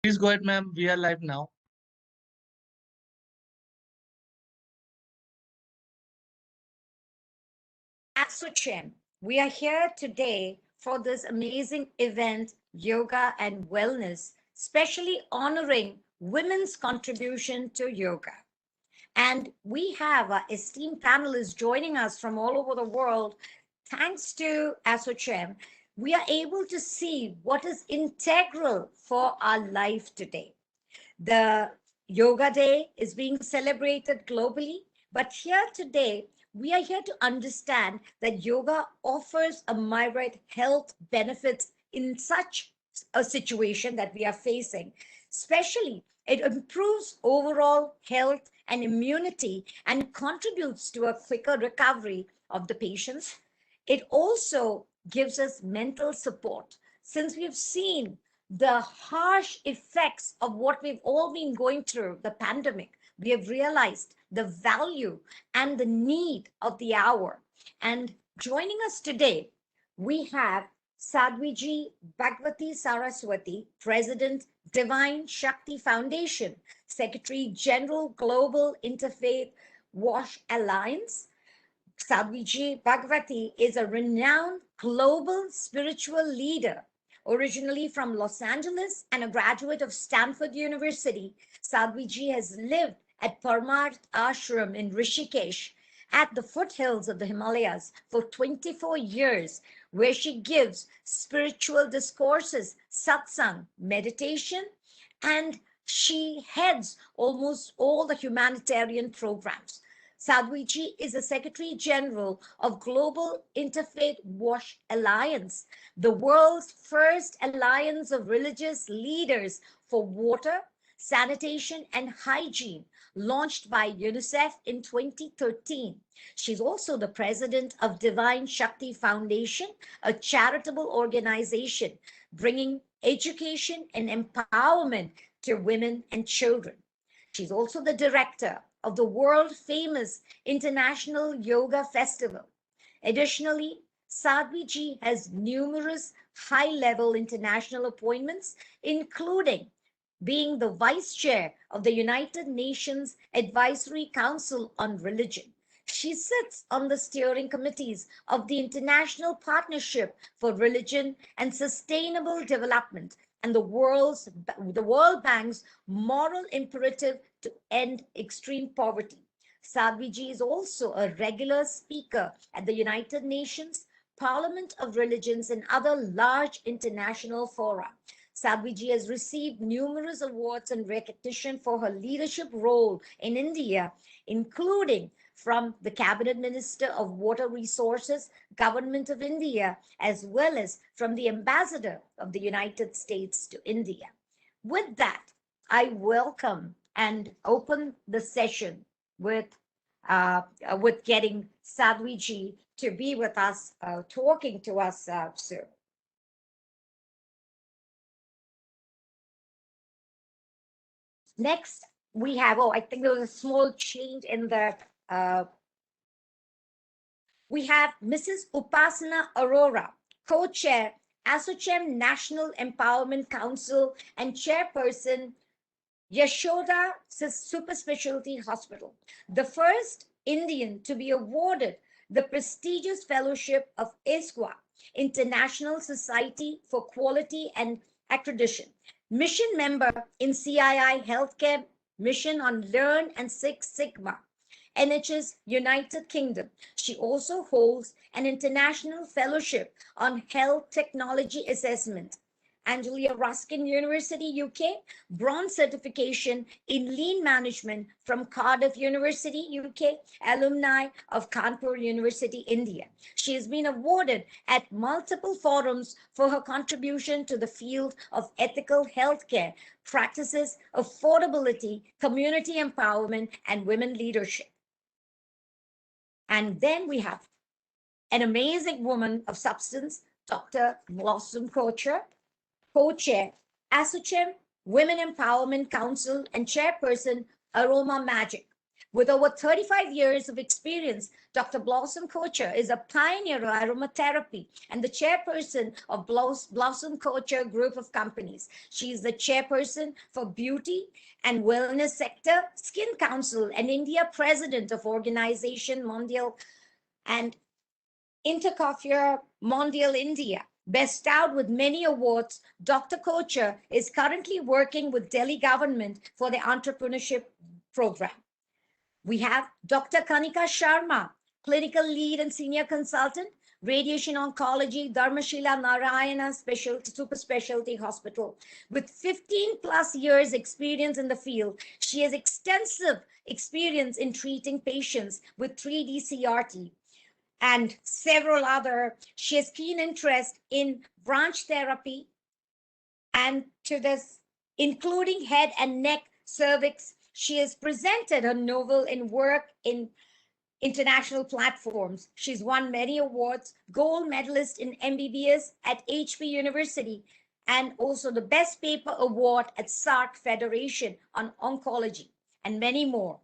Please go ahead, ma'am. We are live now. ASSOCHAM. We are here today for this amazing event, Yoga and Wellness, especially honoring women's contribution to yoga. And we have our esteemed panelists joining us from all over the world. Thanks to ASSOCHAM, we are able to see what is integral for our life today. The Yoga Day is being celebrated globally, but here today, we are here to understand that yoga offers a myriad health benefits in such a situation that we are facing. Especially, it improves overall health and immunity and contributes to a quicker recovery of the patients. It also gives us mental support. Since we've seen the harsh effects of what we've all been going through, the pandemic, we have realized the value and the need of the hour. And joining us today, we have Sadhviji Bhagwati Saraswati, President, Divine Shakti Foundation, Secretary General, Global Interfaith Wash Alliance. Sadhviji Bhagwati is a renowned global spiritual leader. Originally from Los Angeles and a graduate of Stanford University, Sadhviji has lived at Parmarth Ashram in Rishikesh at the foothills of the Himalayas for 24 years, where she gives spiritual discourses, satsang, meditation, and she heads almost all the humanitarian programs. Sadhviji is the Secretary General of Global Interfaith Wash Alliance, the world's first alliance of religious leaders for water, sanitation, and hygiene, launched by UNICEF in 2013. She's also the president of Divine Shakti Foundation, a charitable organization bringing education and empowerment to women and children. She's also the director of the world famous International Yoga Festival. Additionally, Sadhviji has numerous high-level international appointments, including being the vice chair of the United Nations Advisory Council on Religion. She sits on the steering committees of the International Partnership for Religion and Sustainable Development and the World Bank's moral imperative to end extreme poverty. Sadhviji is also a regular speaker at the United Nations, Parliament of Religions, and other large international fora. Sadhviji has received numerous awards and recognition for her leadership role in India, including from the Cabinet Minister of Water Resources, Government of India, as well as from the Ambassador of the United States to India. With that, I welcome and open the session with getting Sadhviji to be with us, talking to us, sir. Next, we have, I think there was a small change in the, we have Mrs. Upasana Arora, co-chair, ASSOCHAM National Empowerment Council and chairperson, Yashoda Super Specialty Hospital, the first Indian to be awarded the prestigious fellowship of ISQA, International Society for Quality and Accreditation, mission member in CII Healthcare Mission on Learn and Six Sigma, NHS United Kingdom. She also holds an international fellowship on health technology assessment. Anglia Ruskin University, UK, bronze certification in lean management from Cardiff University, UK, alumni of Kanpur University, India. She has been awarded at multiple forums for her contribution to the field of ethical healthcare practices, affordability, community empowerment, and women leadership. And then we have an amazing woman of substance, Dr. Blossom Kocher, co-chair, ASSOCHAM Women Empowerment Council, and chairperson, Aroma Magic, With over 35 years of experience, Dr. Blossom Kocher is a pioneer of aromatherapy and the chairperson of Blossom Kocher Group of Companies. She is the chairperson for Beauty and Wellness Sector Skin Council and India president of Organization Mondial and Intercoiffure Mondial India. Bestowed with many awards, Dr. Kocher is currently working with Delhi government for the entrepreneurship program. We have Dr. Kanika Sharma, clinical lead and senior consultant, radiation oncology, Dharmashila Narayana super specialty hospital. With 15 plus years experience in the field, she has extensive experience in treating patients with 3D CRT and several other. She has keen interest in branch therapy and to this, including head and neck, cervix. She has presented her novel in work in international platforms. She's won many awards, gold medalist in MBBS at HP University, and also the Best Paper Award at SARC Federation on Oncology, and many more.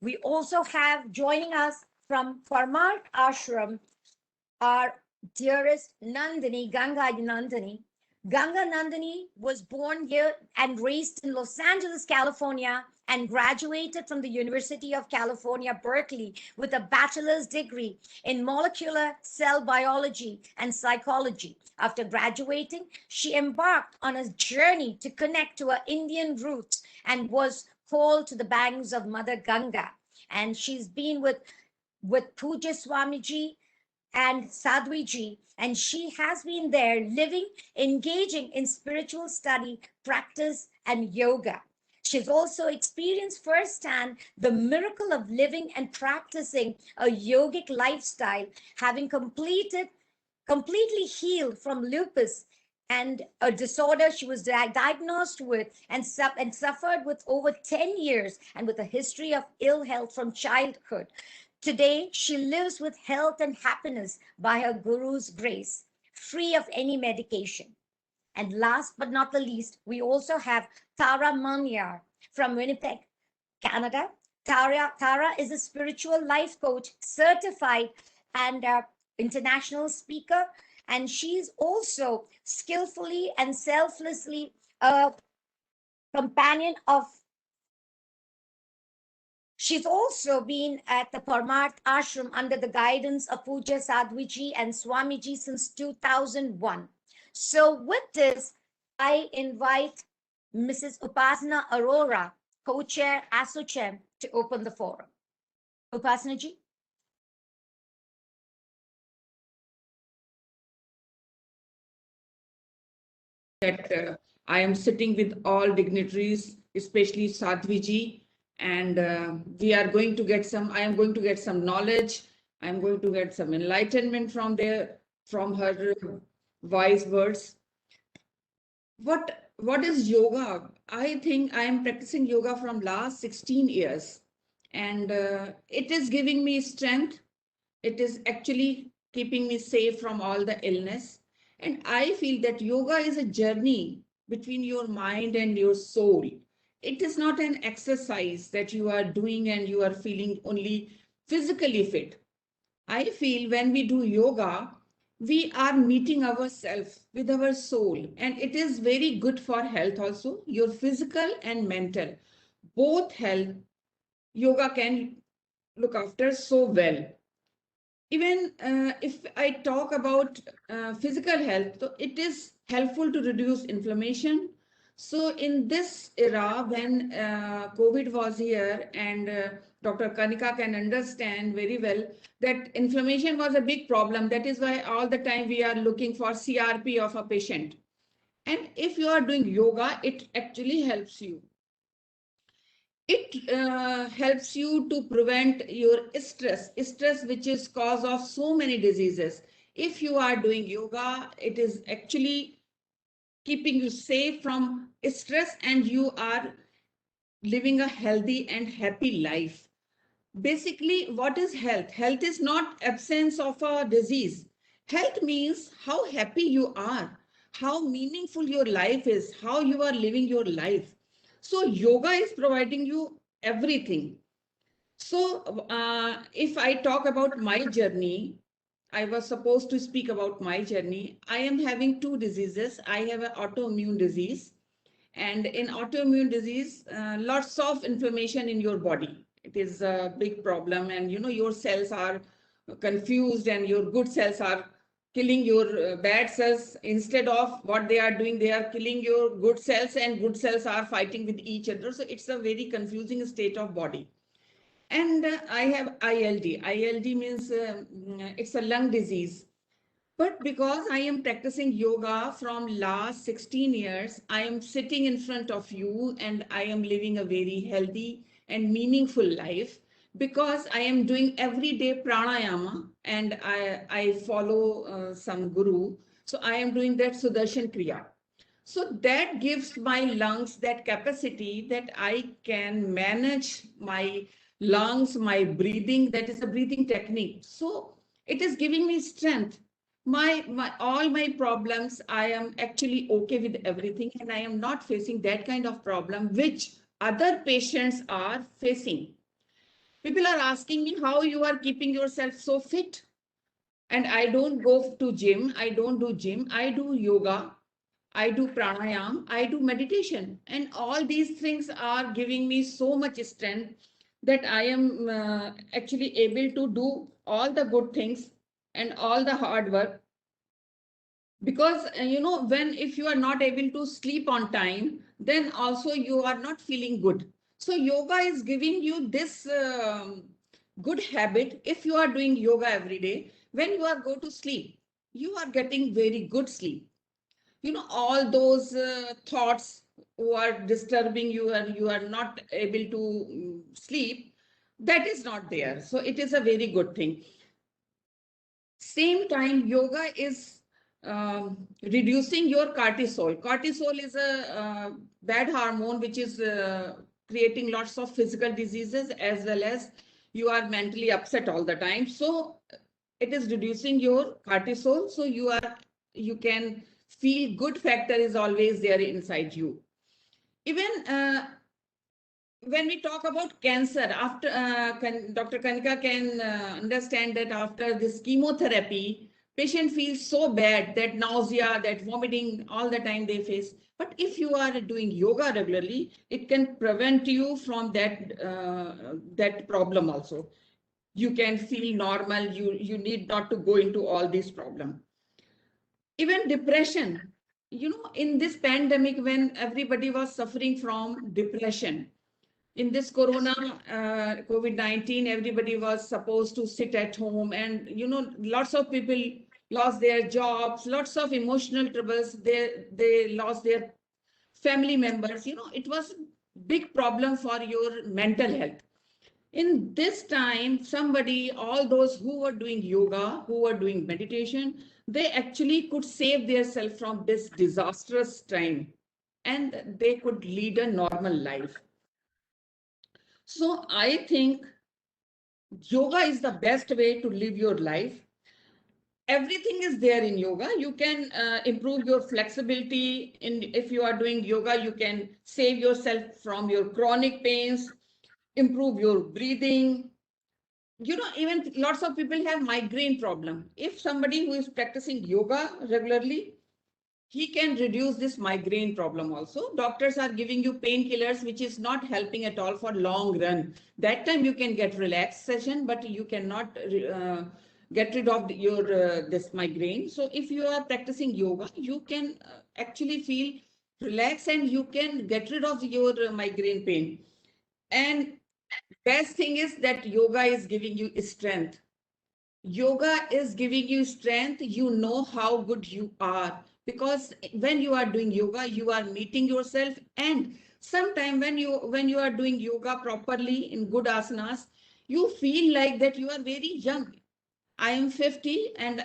We also have joining us from Parmarth Ashram, our dearest Nandini, Ganga Nandini. Ganga Nandini was born here and raised in Los Angeles, California, and graduated from the University of California, Berkeley, with a bachelor's degree in molecular cell biology and psychology. After graduating, she embarked on a journey to connect to her Indian roots and was called to the banks of Mother Ganga. And she's been with Puja Swamiji and Sadhwiji, and she has been there living, engaging in spiritual study, practice, and yoga. She's also experienced firsthand the miracle of living and practicing a yogic lifestyle, having completely healed from lupus and a disorder she was diagnosed with and suffered with over 10 years and with a history of ill health from childhood. Today, she lives with health and happiness by her guru's grace, free of any medication. And last but not the least, we also have Tara Manyar from Winnipeg, Canada. Tara is a spiritual life coach, certified and international speaker, and she's also skillfully and selflessly a companion of. She's also been at the Parmarth Ashram under the guidance of Puja Sadhwiji and Swamiji since 2001. So with this, I invite Mrs. Upasana Arora, co-chair ASSOCHAM, to open the forum. Upasana ji. That I am sitting with all dignitaries, especially Sadhwiji, and we are going to get some, I am going to get some knowledge. I am going to get some enlightenment from her wise words. What is yoga? I think I am practicing yoga from last 16 years, and it is giving me strength. It is actually keeping me safe from all the illness. And I feel that yoga is a journey between your mind and your soul. It is not an exercise that you are doing and you are feeling only physically fit. I feel when we do yoga, we are meeting ourselves with our soul, and it is very good for health also, your physical and mental. Both health, yoga can look after so well. Even if I talk about physical health, so it is helpful to reduce inflammation. So in this era, when COVID was here, and Dr. Kanika can understand very well that inflammation was a big problem. That is why all the time we are looking for CRP of a patient. And if you are doing yoga, it actually helps you. It helps you to prevent your stress which is cause of so many diseases. If you are doing yoga, it is actually keeping you safe from stress, and you are living a healthy and happy life. Basically, what is health? Health is not absence of a disease. Health means how happy you are, how meaningful your life is, how you are living your life. So yoga is providing you everything. So if I talk about my journey, I was supposed to speak about my journey. I am having two diseases. I have an autoimmune disease, and in autoimmune disease, lots of inflammation in your body. It is a big problem, and your cells are confused, and your good cells are killing your bad cells. Instead of what they are doing, they are killing your good cells, and good cells are fighting with each other. So it's a very confusing state of body. And I have ILD. ILD means it's a lung disease. But because I am practicing yoga from last 16 years, I am sitting in front of you and I am living a very healthy and meaningful life because I am doing everyday pranayama, and I follow some guru. So I am doing that Sudarshan Kriya. So that gives my lungs that capacity that I can manage my lungs, my breathing. That is a breathing technique. So it is giving me strength. My all my problems, I am actually okay with everything, and I am not facing that kind of problem which other patients are facing. People are asking me how you are keeping yourself so fit. And I don't go to gym. I don't do gym. I do yoga. I do pranayam, I do meditation, and all these things are giving me so much strength that I am actually able to do all the good things and all the hard work. Because when if you are not able to sleep on time, then also you are not feeling good. So yoga is giving you this good habit. If you are doing yoga every day, when you are go to sleep, you are getting very good sleep. All those thoughts who are disturbing you and you are not able to sleep, that is not there. So it is a very good thing. Same time, yoga is reducing your cortisol. Cortisol is a bad hormone which is creating lots of physical diseases, as well as you are mentally upset all the time. So it is reducing your cortisol, so you can feel good factor is always there inside you. Even when we talk about cancer, after Dr. Kanika can understand that after this chemotherapy, patient feels so bad, that nausea, that vomiting all the time they face. But if you are doing yoga regularly, it can prevent you from that problem also. You can feel normal. You need not to go into all these problems. Even depression, in this pandemic, when everybody was suffering from depression, in this corona COVID-19, everybody was supposed to sit at home, and lots of people lost their jobs, lots of emotional troubles, they lost their family members. It was big problem for your mental health. In this time, somebody, all those who were doing yoga, who were doing meditation, they actually could save themselves from this disastrous time, and they could lead a normal life. So I think yoga is the best way to live your life. Everything is there in yoga. You can improve your flexibility. If you are doing yoga, you can save yourself from your chronic pains, improve your breathing. Even lots of people have migraine problem. If somebody who is practicing yoga regularly, he can reduce this migraine problem also. Doctors are giving you painkillers, which is not helping at all for long run. That time you can get relaxation, but you cannot get rid of your this migraine. So if you are practicing yoga, you can actually feel relaxed, and you can get rid of your migraine pain. And best thing is that yoga is giving you strength. Yoga is giving you strength. You know how good you are, because when you are doing yoga, you are meeting yourself. And sometime when you are doing yoga properly in good asanas, you feel like that you are very young. I am 50, and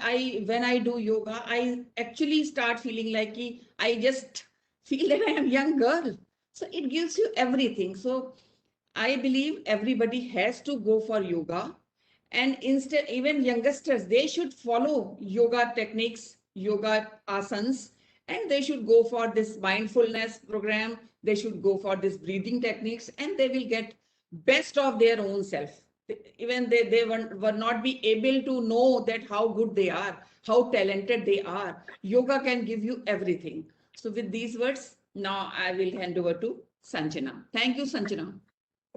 when I do yoga, I actually start feeling like I just feel that I am young girl. So it gives you everything. So I believe everybody has to go for yoga, and instead, even youngsters, they should follow yoga techniques, yoga asanas, and they should go for this mindfulness program. They should go for this breathing techniques, and they will get best of their own self. Even they were not be able to know that how good they are, how talented they are. Yoga can give you everything. So with these words, now I will hand over to Sanjana. Thank you, Sanjana.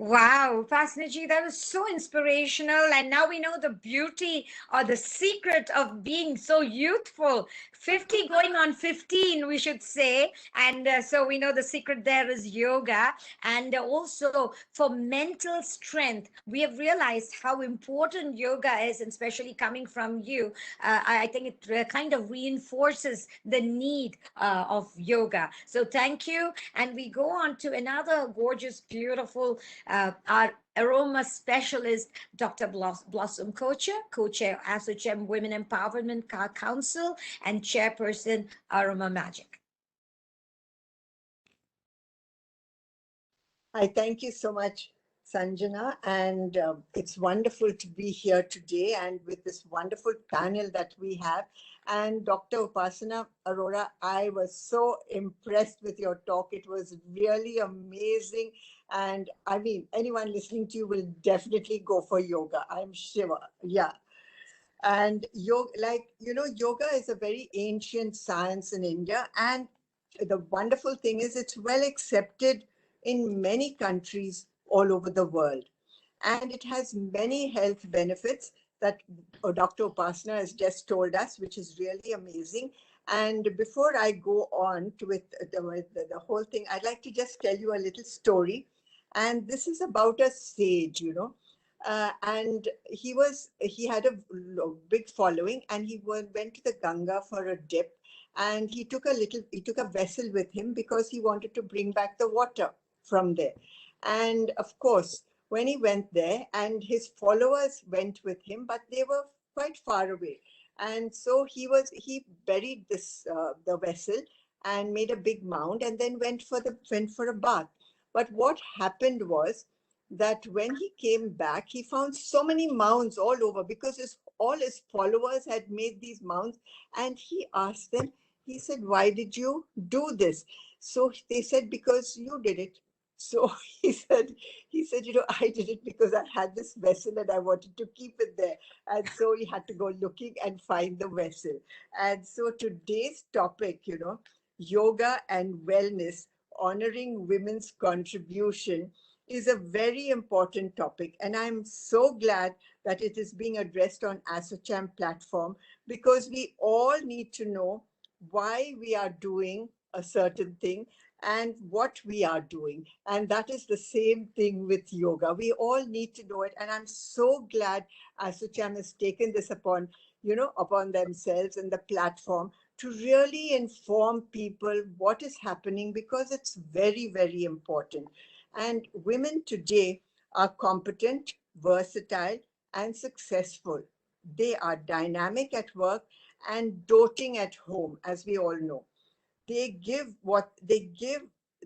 Wow, Fascinating. That was so inspirational. And now we know the beauty or the secret of being so youthful. 50 going on 15, we should say. And so we know the secret there is yoga. And also for mental strength, we have realized how important yoga is, and especially coming from you. I think it kind of reinforces the need of yoga. So thank you. And we go on to another gorgeous, beautiful our aroma specialist, Dr. Blossom Kocher, co-chair ASSOCHAM Women Empowerment Council, and chairperson Aroma Magic. Hi, thank you so much, Sanjana. And it's wonderful to be here today and with this wonderful panel that we have. And Dr. Upasana Arora, I was so impressed with your talk. It was really amazing. And I mean, anyone listening to you will definitely go for yoga, I'm sure. Yeah. And yoga, yoga is a very ancient science in India. And the wonderful thing is it's well accepted in many countries all over the world. And it has many health benefits that Dr. Upasana has just told us, which is really amazing. And before I go on to the whole thing, I'd like to just tell you a little story. And this is about a sage, and he had a big following, and he went to the Ganga for a dip, and he took a vessel with him because he wanted to bring back the water from there. And of course, when he went there, and his followers went with him, but they were quite far away, and so he buried the vessel and made a big mound, and then went for a bath. But what happened was that when he came back, he found so many mounds all over because all his followers had made these mounds. And he asked them, he said, "Why did you do this?" So they said, "Because you did it." So he said, "I did it because I had this vessel and I wanted to keep it there." And so he had to go looking and find the vessel. And so today's topic, yoga and wellness, honoring women's contribution, is a very important topic. And I'm so glad that it is being addressed on ASSOCHAM platform, because we all need to know why we are doing a certain thing and what we are doing. And that is the same thing with yoga. We all need to know it. And I'm so glad ASSOCHAM has taken this upon themselves and the platform to really inform people what is happening, because it's very, very important. And women today are competent, versatile, and successful. They are dynamic at work and doting at home, as we all know. They give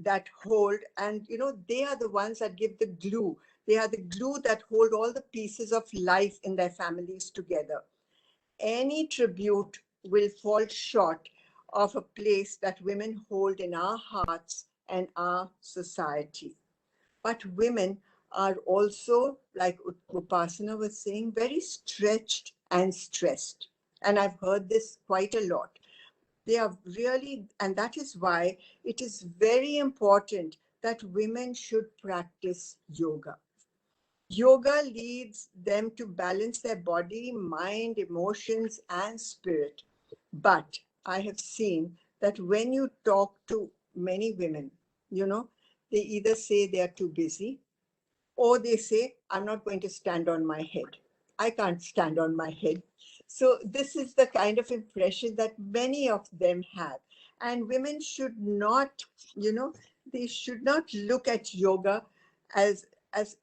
that hold, and they are the ones that give the glue. They are the glue that hold all the pieces of life in their families together. Any tribute will fall short of a place that women hold in our hearts and our society. But women are also, like Upasana was saying, very stretched and stressed. And I've heard this quite a lot. They are really, and that is why it is very important that women should practice yoga. Yoga leads them to balance their body, mind, emotions, and spirit. But I have seen that when you talk to many women, they either say they are too busy, or they say, "I'm not going to stand on my head. I can't stand on my head." So this is the kind of impression that many of them have. And women should not, they should not look at yoga as as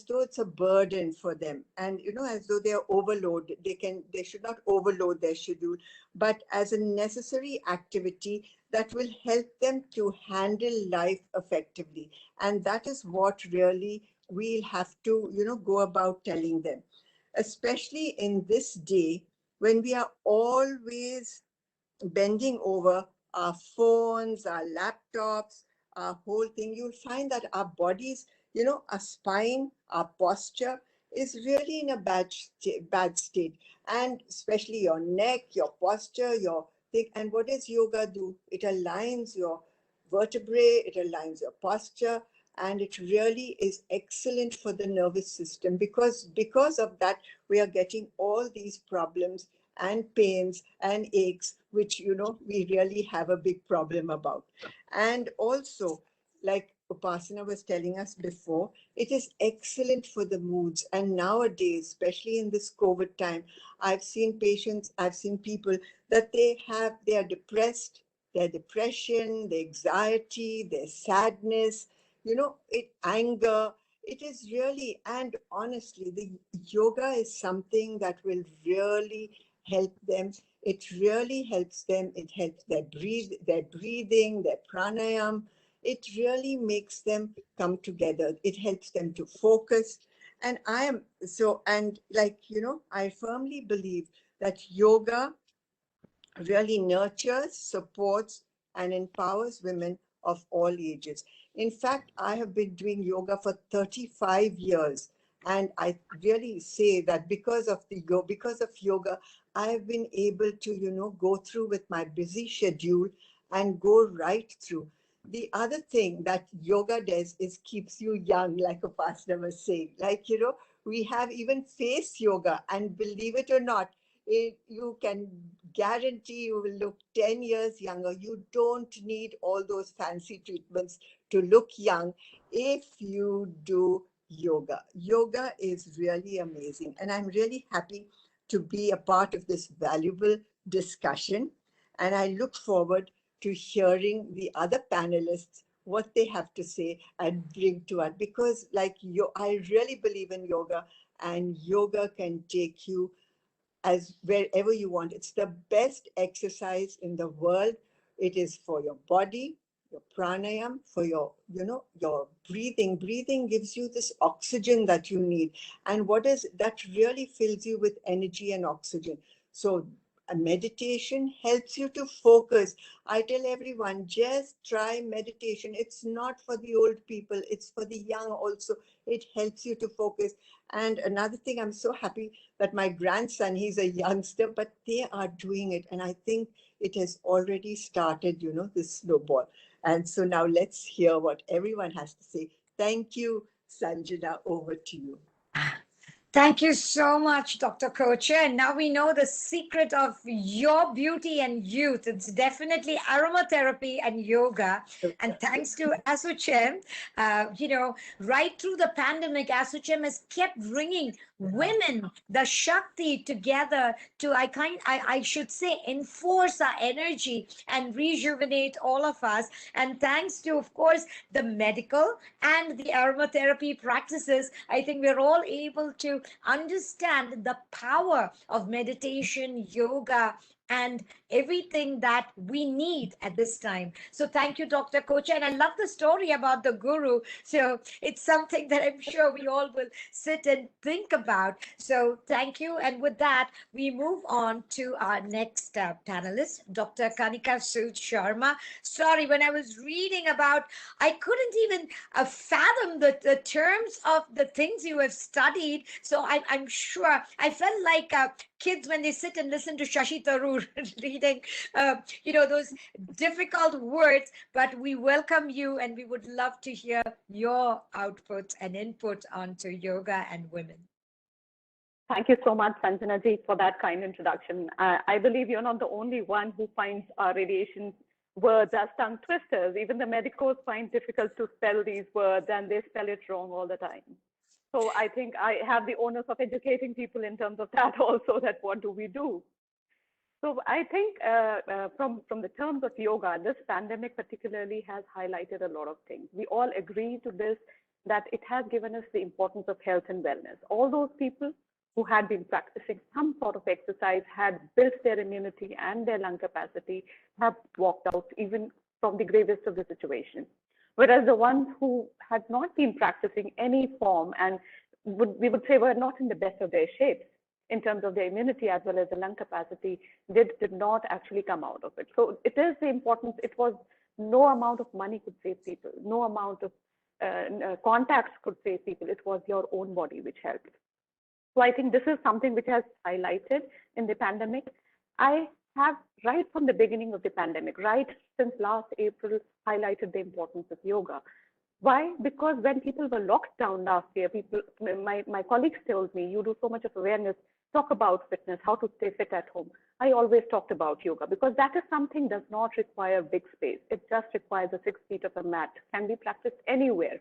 though it's a burden for them, and as though they are overloaded. They should not overload their schedule, but as a necessary activity that will help them to handle life effectively. And that is what really we'll have to go about telling them, especially in this day when we are always bending over our phones, our laptops, our whole thing. You'll find that our bodies, our spine, our posture is really in a bad state, and especially your neck, your posture, your thing. And what does yoga do? It aligns your vertebrae, it aligns your posture, and it really is excellent for the nervous system, because of that we are getting all these problems and pains and aches, which we really have a big problem about. And also, like Upasana was telling us before, it is excellent for the moods. And nowadays, especially in this COVID time, I've seen patients, I've seen people that they are depressed, their depression, their anxiety, their sadness, anger. It is really, and honestly, the yoga is something that will really help them. It really helps them. It helps their breathing, their pranayam. It really makes them come together. It helps them to focus. And I firmly believe that yoga really nurtures, supports, and empowers women of all ages. In fact, I have been doing yoga for 35 years. And I really say that because of yoga, I have been able to, go through with my busy schedule and go right through. The other thing that yoga does is keeps you young, like Upasana was saying. We have even face yoga, and believe it or not, you can guarantee you will look 10 years younger. You don't need all those fancy treatments to look young if you do yoga. Yoga is really amazing. And I'm really happy to be a part of this valuable discussion. And I look forward to hearing the other panelists, what they have to say and bring to us. Because I really believe in yoga, and yoga can take you as wherever you want. It's the best exercise in the world. It is for your body, your pranayam, for your breathing. Breathing gives you this oxygen that you need. And what is that really fills you with energy and oxygen. So a meditation helps you to focus. I tell everyone, just try meditation. It's not for the old people, it's for the young also. It helps you to focus. And another thing, I'm so happy that my grandson, he's a youngster, but they are doing it. And I think it has already started, this snowball. And so now let's hear what everyone has to say. Thank you, Sanjana, over to you. Thank you so much, Dr. Kocher. And now we know the secret of your beauty and youth. It's definitely aromatherapy and yoga. And thanks to ASSOCHAM, right through the pandemic, ASSOCHAM has kept bringing women, the Shakti together to, I should say, enforce our energy and rejuvenate all of us. And thanks to, of course, the medical and the aromatherapy practices, I think we're all able to understand the power of meditation, yoga, and everything that we need at this time. So thank you, Dr. Kocher. And I love the story about the guru. So it's something that I'm sure we all will sit and think about. So thank you. And with that, we move on to our next panelist, Dr. Kanika Sood Sharma. Sorry, when I was reading about, I couldn't even fathom the terms of the things you have studied. So I'm sure I felt like kids when they sit and listen to Shashi Tharoor reading, those difficult words. But we welcome you, and we would love to hear your output and input onto yoga and women. Thank you so much, Sanjana ji, for that kind introduction. I believe you're not the only one who finds our radiation words as tongue twisters. Even the medicos find difficult to spell these words, and they spell it wrong all the time. So I think I have the onus of educating people in terms of that also, that what do we do? So I think from the terms of yoga, this pandemic particularly has highlighted a lot of things. We all agree to this, that it has given us the importance of health and wellness. All those people who had been practicing some sort of exercise, had built their immunity and their lung capacity, have walked out even from the gravest of the situation. Whereas the ones who had not been practicing any form, and we would say were not in the best of their shapes in terms of their immunity as well as the lung capacity, did not actually come out of it. So it is the importance. It was no amount of money could save people, no amount of contacts could save people. It was your own body which helped. So I think this is something which has highlighted in the pandemic. I have, right from the beginning of the pandemic, right since last April, highlighted the importance of yoga. Why? Because when people were locked down last year, my colleagues told me, you do so much of awareness, talk about fitness, how to stay fit at home. I always talked about yoga because that is something does not require big space. It just requires a 6 feet of a mat, can be practiced anywhere.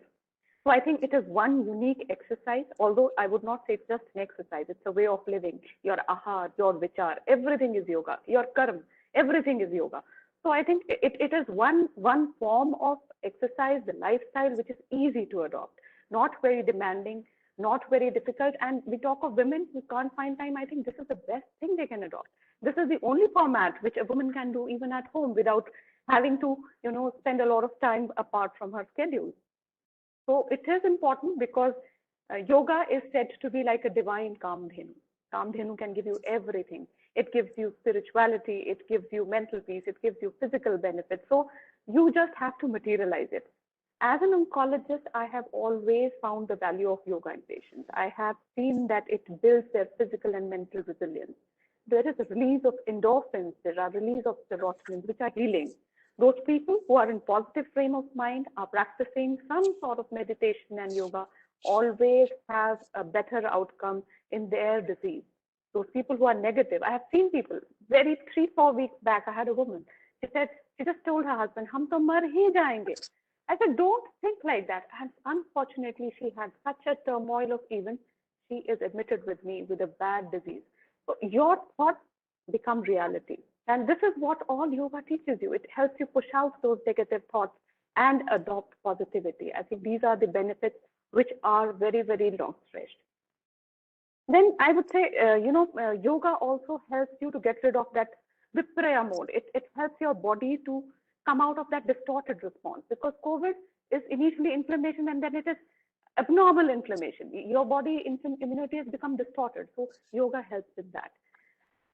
So I think it is one unique exercise, although I would not say it's just an exercise, it's a way of living. Your ahar, your vichar, everything is yoga. Your karma, everything is yoga. So I think it is one form of exercise, the lifestyle, which is easy to adopt, not very demanding, not very difficult. And we talk of women who can't find time. I think this is the best thing they can adopt. This is the only format which a woman can do even at home without having to, spend a lot of time apart from her schedule. So it is important because yoga is said to be like a divine Kamdhenu. Kamdhenu can give you everything. It gives you spirituality, it gives you mental peace, it gives you physical benefits. So you just have to materialize it. As an oncologist, I have always found the value of yoga in patients. I have seen that it builds their physical and mental resilience. There is a release of endorphins, there are release of serotonin, which are healing. Those people who are in positive frame of mind are practicing some sort of meditation and yoga always have a better outcome in their disease. Those people who are negative, I have seen people, 3-4 weeks back, I had a woman, she said, she just told her husband, hum to mar hi jayenge. I said, don't think like that. And unfortunately, she had such a turmoil of events. She is admitted with me with a bad disease. So your thoughts become reality. And this is what all yoga teaches you. It helps you push out those negative thoughts and adopt positivity. I think these are the benefits which are very, very long stretched. Then I would say, yoga also helps you to get rid of that vipraya mode. It helps your body to come out of that distorted response, because COVID is initially inflammation and then it is abnormal inflammation. Your body immunity has become distorted. So yoga helps with that.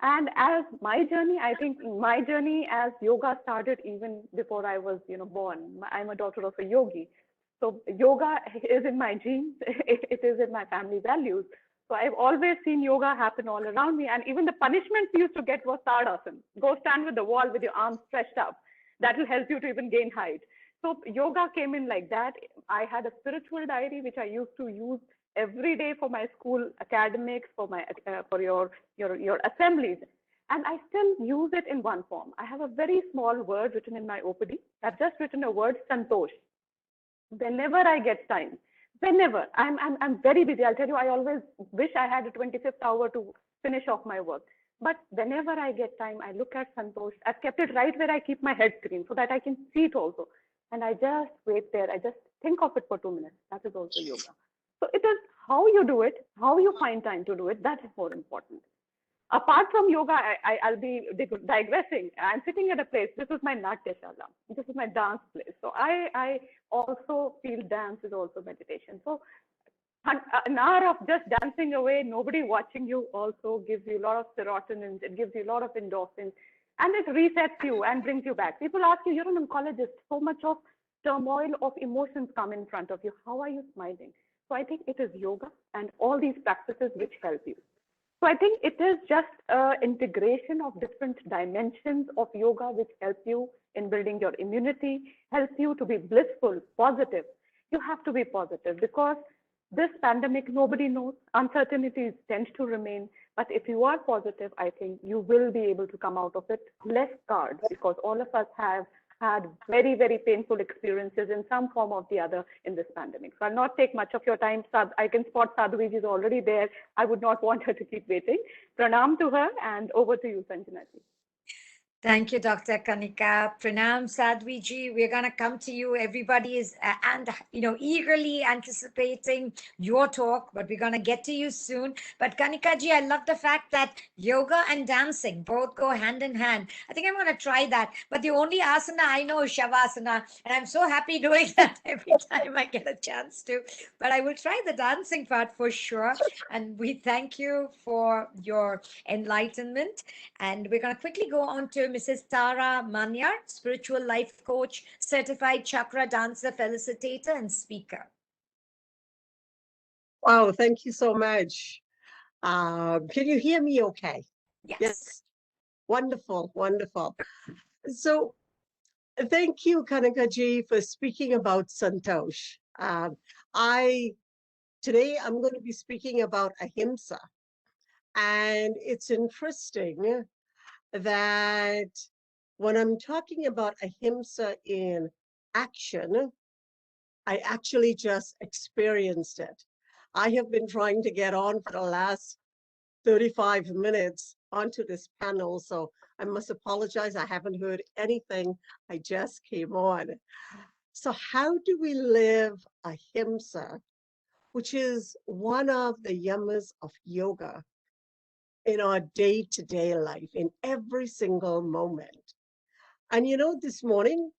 And as my journey, I think my journey as yoga started even before I was, born. I'm a daughter of a yogi. So yoga is in my genes. It is in my family values. So I've always seen yoga happen all around me. And even the punishments we used to get was Tadasana. Go stand with the wall with your arms stretched up. That will help you to even gain height. So yoga came in like that. I had a spiritual diary, which I used to use every day for my school academics, for my for your assemblies. And I still use it in one form. I have a very small word written in my OPD. I've just written a word, Santosh. Whenever I get time, whenever I'm very busy, I'll tell you, I always wish I had a 25th hour to finish off my work. But whenever I get time, I look at Santosh. I've kept it right where I keep my head screen so that I can see it also. And I just wait there. I just think of it for 2 minutes. That is also yoga. So it is how you do it, how you find time to do it. That is more important. Apart from yoga, I'll be digressing. I'm sitting at a place. This is my Natya Shala. This is my dance place. So I also feel dance is also meditation. So an hour of just dancing away, nobody watching you, also gives you a lot of serotonin. It gives you a lot of endorphins, and it resets you and brings you back. People ask you, you're an oncologist. So much of turmoil of emotions come in front of you. How are you smiling? So I think it is yoga and all these practices which help you. So I think it is just an integration of different dimensions of yoga which help you in building your immunity, help you to be blissful, positive. You have to be positive because this pandemic, nobody knows. Uncertainties tend to remain. But if you are positive, I think you will be able to come out of it less scarred, because all of us have had very, very painful experiences in some form or the other in this pandemic. So I'll not take much of your time. I can spot Sadhviji is already there. I would not want her to keep waiting. Pranam to her, and over to you, Sanjana ji. Thank you, Dr. Kanika. Pranam, Sadhviji. We're going to come to you. Everybody is eagerly anticipating your talk, but we're going to get to you soon. But Kanika ji, I love the fact that yoga and dancing both go hand in hand. I think I'm going to try that. But the only asana I know is Shavasana, and I'm so happy doing that every time I get a chance to. But I will try the dancing part for sure. And we thank you for your enlightenment. And we're going to quickly go on to Mrs. Tara Manyar, spiritual life coach, certified chakra dancer, felicitator, and speaker. Wow, thank you so much. Can you hear me okay? Yes. Wonderful, wonderful. So thank you, Kanakaji, for speaking about Santosh. Today I'm going to be speaking about ahimsa. And it's interesting that when I'm talking about ahimsa in action, I actually just experienced it. I have been trying to get on for the last 35 minutes onto this panel, so I must apologize. I haven't heard anything. I just came on. So how do we live ahimsa, which is one of the yamas of yoga in our day-to-day life, in every single moment? And you know, this morning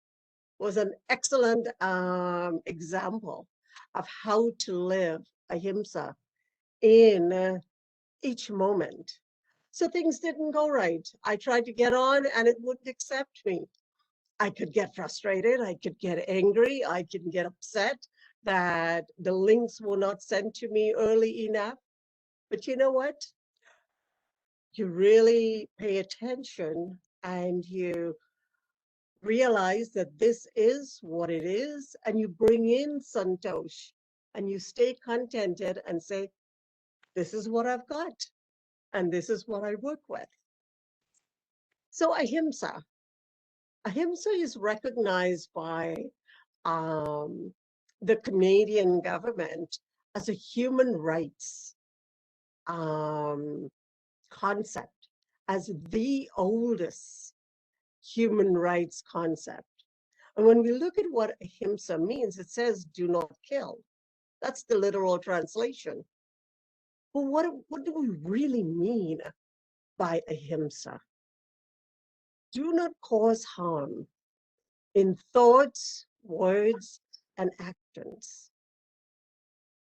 was an excellent example of how to live ahimsa in each moment. So things didn't go right. I tried to get on and it wouldn't accept me. I could get frustrated. I could get angry. I could get upset that the links were not sent to me early enough. But you know what? You really pay attention and you realize that this is what it is, and you bring in Santosh and you stay contented and say, this is what I've got and this is what I work with. So ahimsa. Ahimsa is recognized by the Canadian government as a human rights concept, as the oldest human rights concept. And when we look at what ahimsa means, it says, do not kill. That's the literal translation. But what do we really mean by ahimsa? Do not cause harm in thoughts, words, and actions.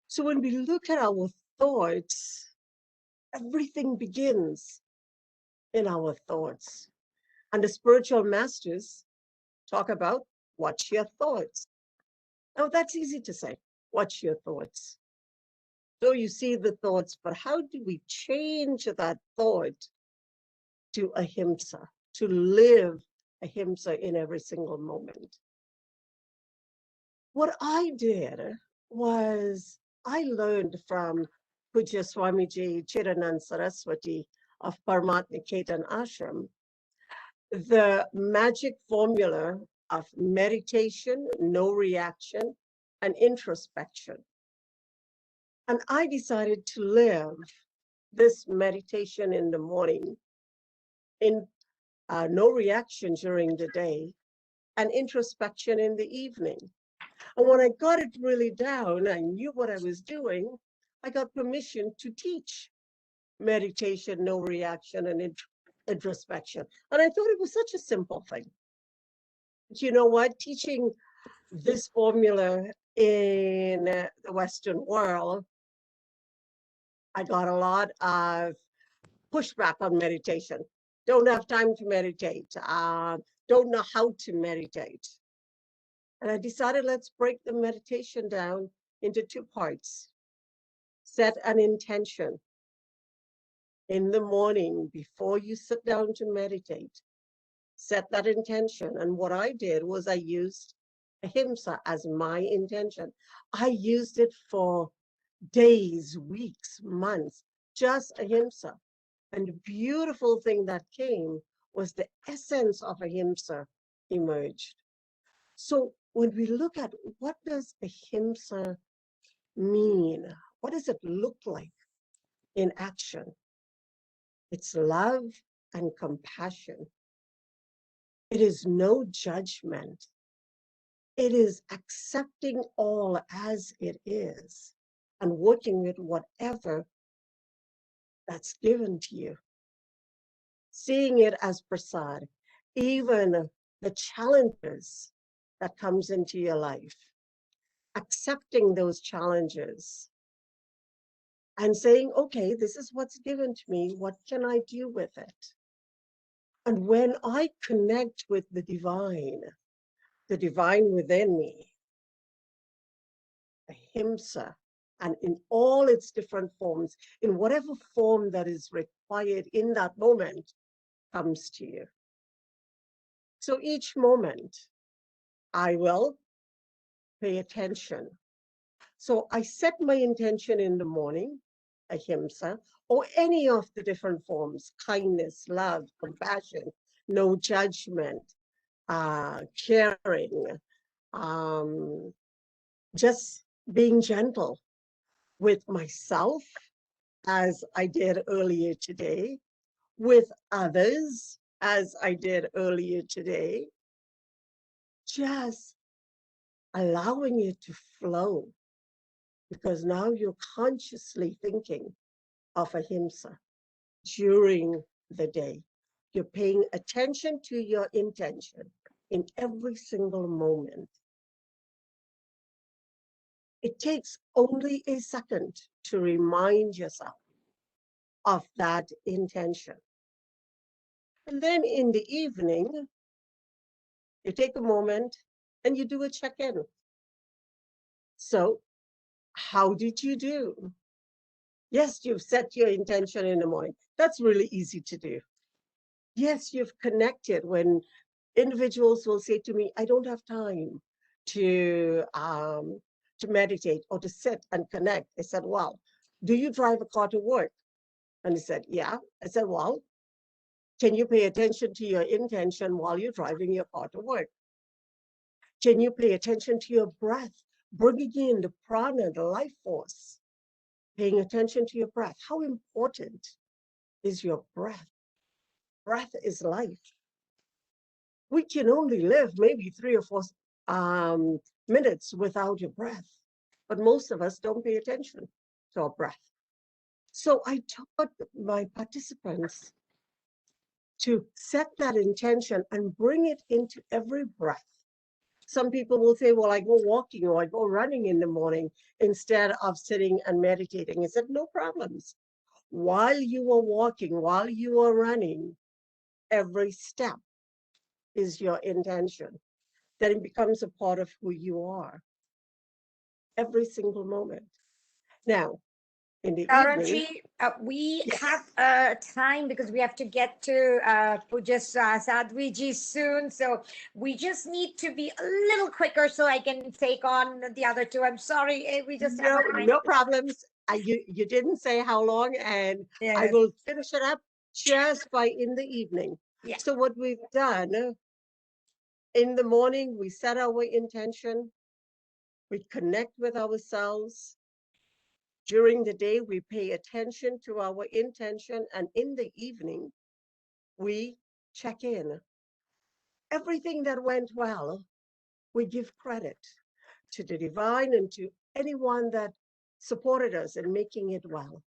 So when we look at our thoughts, everything begins in our thoughts. And the spiritual masters talk about what's your thoughts. Now that's easy to say, what's your thoughts? So you see the thoughts, but how do we change that thought to ahimsa, to live ahimsa in every single moment? What I did was I learned from Pujya Swamiji Chiranand Saraswati of Paramatniketan Ashram the magic formula of meditation, no reaction, and introspection. And I decided to live this meditation in the morning, in no reaction during the day, and introspection in the evening. And when I got it really down, I knew what I was doing, I got permission to teach meditation, no reaction, and introspection. And I thought it was such a simple thing. But you know what? Teaching this formula in the Western world, I got a lot of pushback on meditation. Don't have time to meditate. Don't know how to meditate. And I decided, let's break the meditation down into two parts. Set an intention in the morning before you sit down to meditate. Set that intention. And what I did was I used ahimsa as my intention. I used it for days, weeks, months, just ahimsa. And the beautiful thing that came was the essence of ahimsa emerged. So when we look at what does ahimsa mean, what does it look like in action? It's love and compassion. It is no judgment. It is accepting all as it is and working with whatever that's given to you. Seeing it as prasad, even the challenges that comes into your life, accepting those challenges and saying, okay, this is what's given to me. What can I do with it? And when I connect with the divine within me, ahimsa and in all its different forms, in whatever form that is required in that moment, comes to you. So each moment, I will pay attention. So I set my intention in the morning, ahimsa, or any of the different forms, kindness, love, compassion, no judgment, caring, just being gentle with myself, as I did earlier today, with others, as I did earlier today, just allowing it to flow, because now you're consciously thinking of ahimsa during the day. You're paying attention to your intention in every single moment. It takes only a second to remind yourself of that intention. And then in the evening, you take a moment and you do a check-in. So, how did you do? Yes, you've set your intention in the morning. That's really easy to do. Yes, you've connected. When individuals will say to me, I don't have time to meditate or to sit and connect. I said, well, do you drive a car to work? And he said, yeah. I said, well, can you pay attention to your intention while you're driving your car to work? Can you pay attention to your breath, bringing in the prana, the life force, paying attention to your breath? How important is your breath? Breath is life. We can only live maybe 3 or 4 minutes without your breath, but most of us don't pay attention to our breath. So I taught my participants to set that intention and bring it into every breath. Some people will say, well, I go walking or I go running in the morning instead of sitting and meditating. I said, no problems. While you are walking, while you are running, every step is your intention. Then it becomes a part of who you are. Every single moment. Now, in the evening, Taraji, we yes. have time because we have to get to Puja Sadhviji soon. So we just need to be a little quicker so I can take on the other two. I'm sorry, we just have no problems. You didn't say how long, and I will finish it up just by in the evening. Yeah. So what we've done, in the morning, we set our intention, we connect with ourselves. During the day, we pay attention to our intention, and in the evening, we check in. Everything that went well, we give credit to the divine and to anyone that supported us in making it well.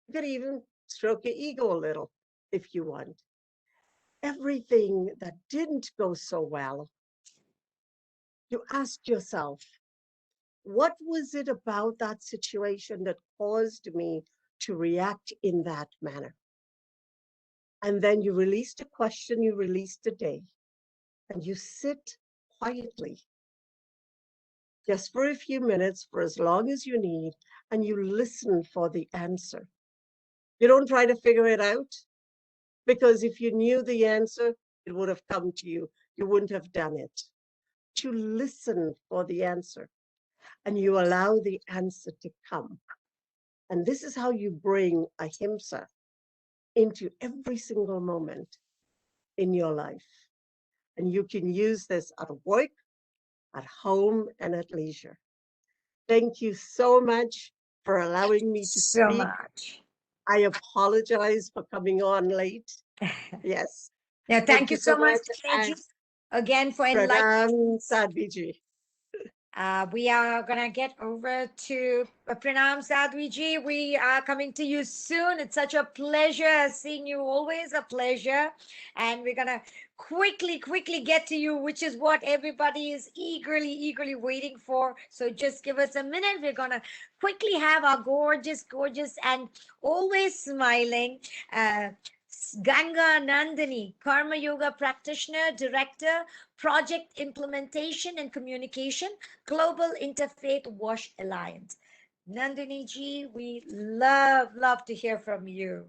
You could even stroke your ego a little if you want. Everything that didn't go so well, you ask yourself, what was it about that situation that caused me to react in that manner? And then you release the question, you release the day, and you sit quietly, just for a few minutes, for as long as you need, and you listen for the answer. You don't try to figure it out, because if you knew the answer, it would have come to you. You wouldn't have done it. You listen for the answer, and you allow the answer to come. And this is how you bring ahimsa into every single moment in your life. And you can use this at work, at home, and at leisure. Thank you so much for allowing me to so speak. much. I apologize for coming on late. Yes. Now, thank you so much, Teji, again for enlightening. Pranam Sadhviji. We are going to get over to Pranam Sadhviji. We are coming to you soon. It's such a pleasure seeing you, always a pleasure. And we're going to quickly get to you, which is what everybody is eagerly waiting for. So just give us a minute. We're going to quickly have our gorgeous, and always smiling Ganga Nandini, Karma Yoga practitioner, director, project implementation and communication, Global Interfaith Wash Alliance. Nandini ji, we love to hear from you.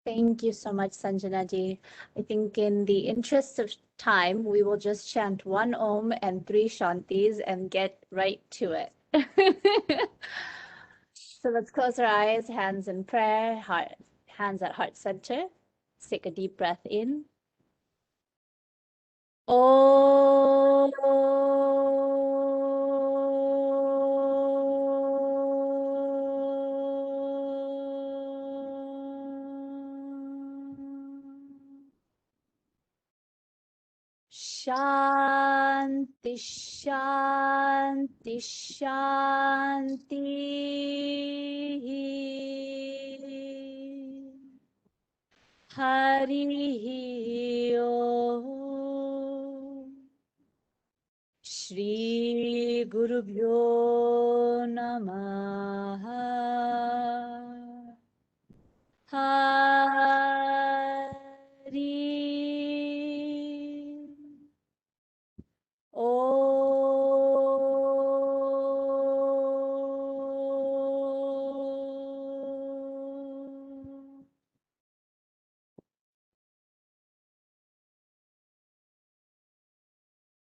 Thank you so much, Sanjana ji. I think in the interest of time, we will just chant one Om and three Shantis and get right to it. So let's close our eyes, hands in prayer, hands at heart center. Let's take a deep breath in. Om. Shanti, Shanti, Shanti. Hari Om. Shri Guru Bhyo Namaha. Hari Om.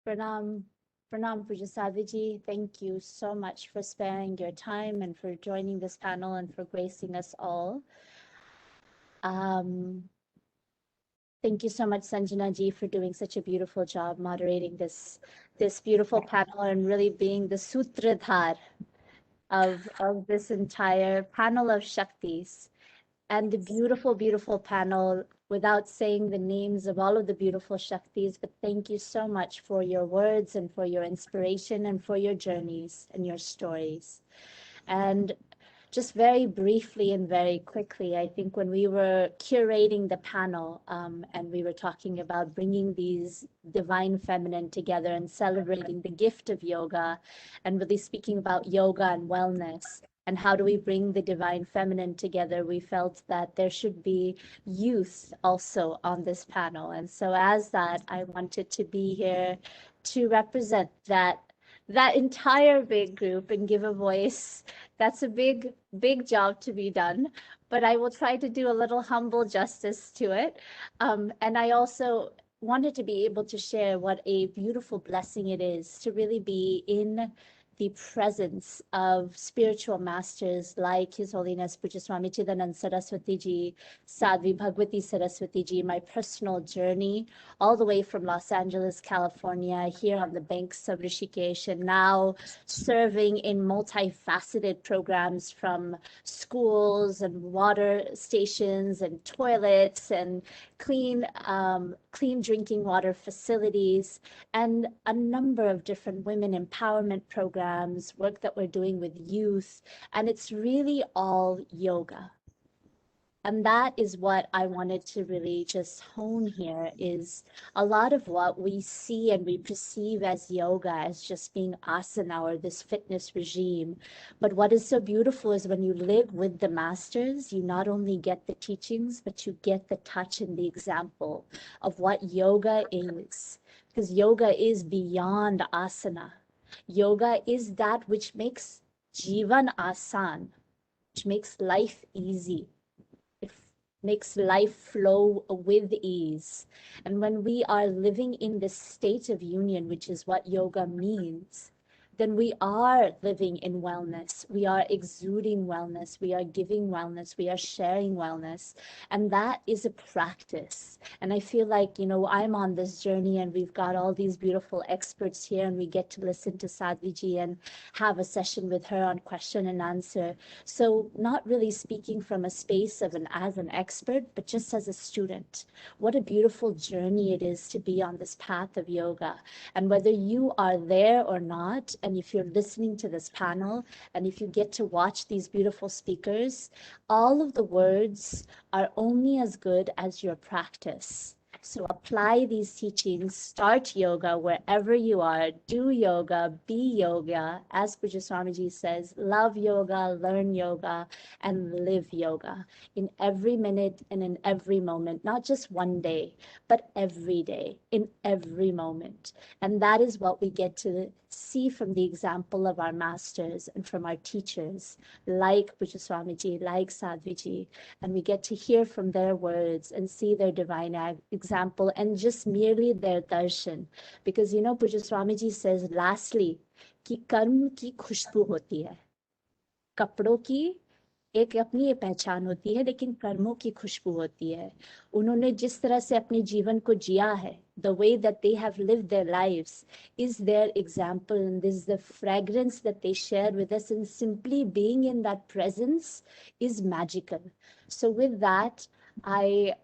Pranam, Pranam Pujya Sadhiji. Thank you so much for sparing your time and for joining this panel and for gracing us all. Thank you so much, Sanjana ji, for doing such a beautiful job moderating this beautiful panel and really being the sutradhar of this entire panel of Shaktis. And the beautiful panel, without saying the names of all of the beautiful Shaktis, but thank you so much for your words and for your inspiration and for your journeys and your stories. And just very briefly and very quickly, I think when we were curating the panel and we were talking about bringing these divine feminine together and celebrating the gift of yoga and really speaking about yoga and wellness and how do we bring the divine feminine together, we felt that there should be youth also on this panel. And so as that, I wanted to be here to represent that entire big group and give a voice. That's a big job to be done, but I will try to do a little humble justice to it. And I also wanted to be able to share what a beautiful blessing it is to really be in the presence of spiritual masters like His Holiness Pujya Swami Chidanand Saraswati Ji, Sadhvi Bhagwati Saraswati Ji, my personal journey all the way from Los Angeles, California, here on the banks of Rishikesh, and now serving in multifaceted programs from schools and water stations and toilets and clean drinking water facilities and a number of different women empowerment programs, work that we're doing with youth, and it's really all yoga. And that is what I wanted to really just hone here is a lot of what we see and we perceive as yoga as just being asana or this fitness regime. But what is so beautiful is when you live with the masters, you not only get the teachings, but you get the touch and the example of what yoga is. Because yoga is beyond asana. Yoga is that which makes jivan asan, which makes life easy. It makes life flow with ease. And when we are living in this state of union, which is what yoga means, then we are living in wellness. We are exuding wellness. We are giving wellness. We are sharing wellness. And that is a practice. And I feel like, I'm on this journey and we've got all these beautiful experts here and we get to listen to Sadhviji and have a session with her on question and answer. So not really speaking from a space of as an expert, but just as a student. What a beautiful journey it is to be on this path of yoga. And whether you are there or not, and if you're listening to this panel, and if you get to watch these beautiful speakers, all of the words are only as good as your practice. So apply these teachings, start yoga wherever you are, do yoga, be yoga. As Pujya Swamiji says, love yoga, learn yoga, and live yoga in every minute and in every moment, not just one day, but every day, in every moment. And that is what we get to see from the example of our masters and from our teachers, like Pujya Swamiji, like Sadhviji, and we get to hear from their words and see their divine example and just merely their darshan. Because, you know, Pujya Swamiji says, lastly, कि कर्म की खुशबू होती है, कपड़ों की एक अपनी पहचान होती है, लेकिन कर्मों की खुशबू होती है. उन्होंने जिस तरह से अपने जीवन को जिया है, the way that they have lived their lives is their example, and this is the fragrance that they share with us, and simply being in that presence is magical. So with that, I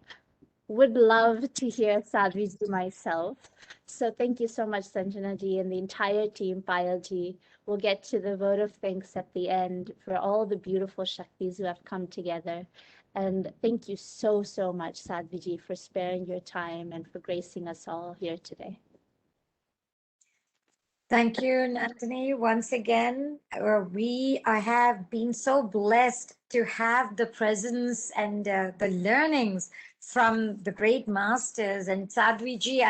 would love to hear Sadhviji myself. So thank you so much, Sanjana ji, and the entire team, Payal ji. We'll get to the vote of thanks at the end for all the beautiful Shaktis who have come together. And thank you so, so much, Sadhviji, for sparing your time and for gracing us all here today. Thank you, Nandini. Once again, I have been so blessed to have the presence and the learnings from the great masters. And Sadhviji,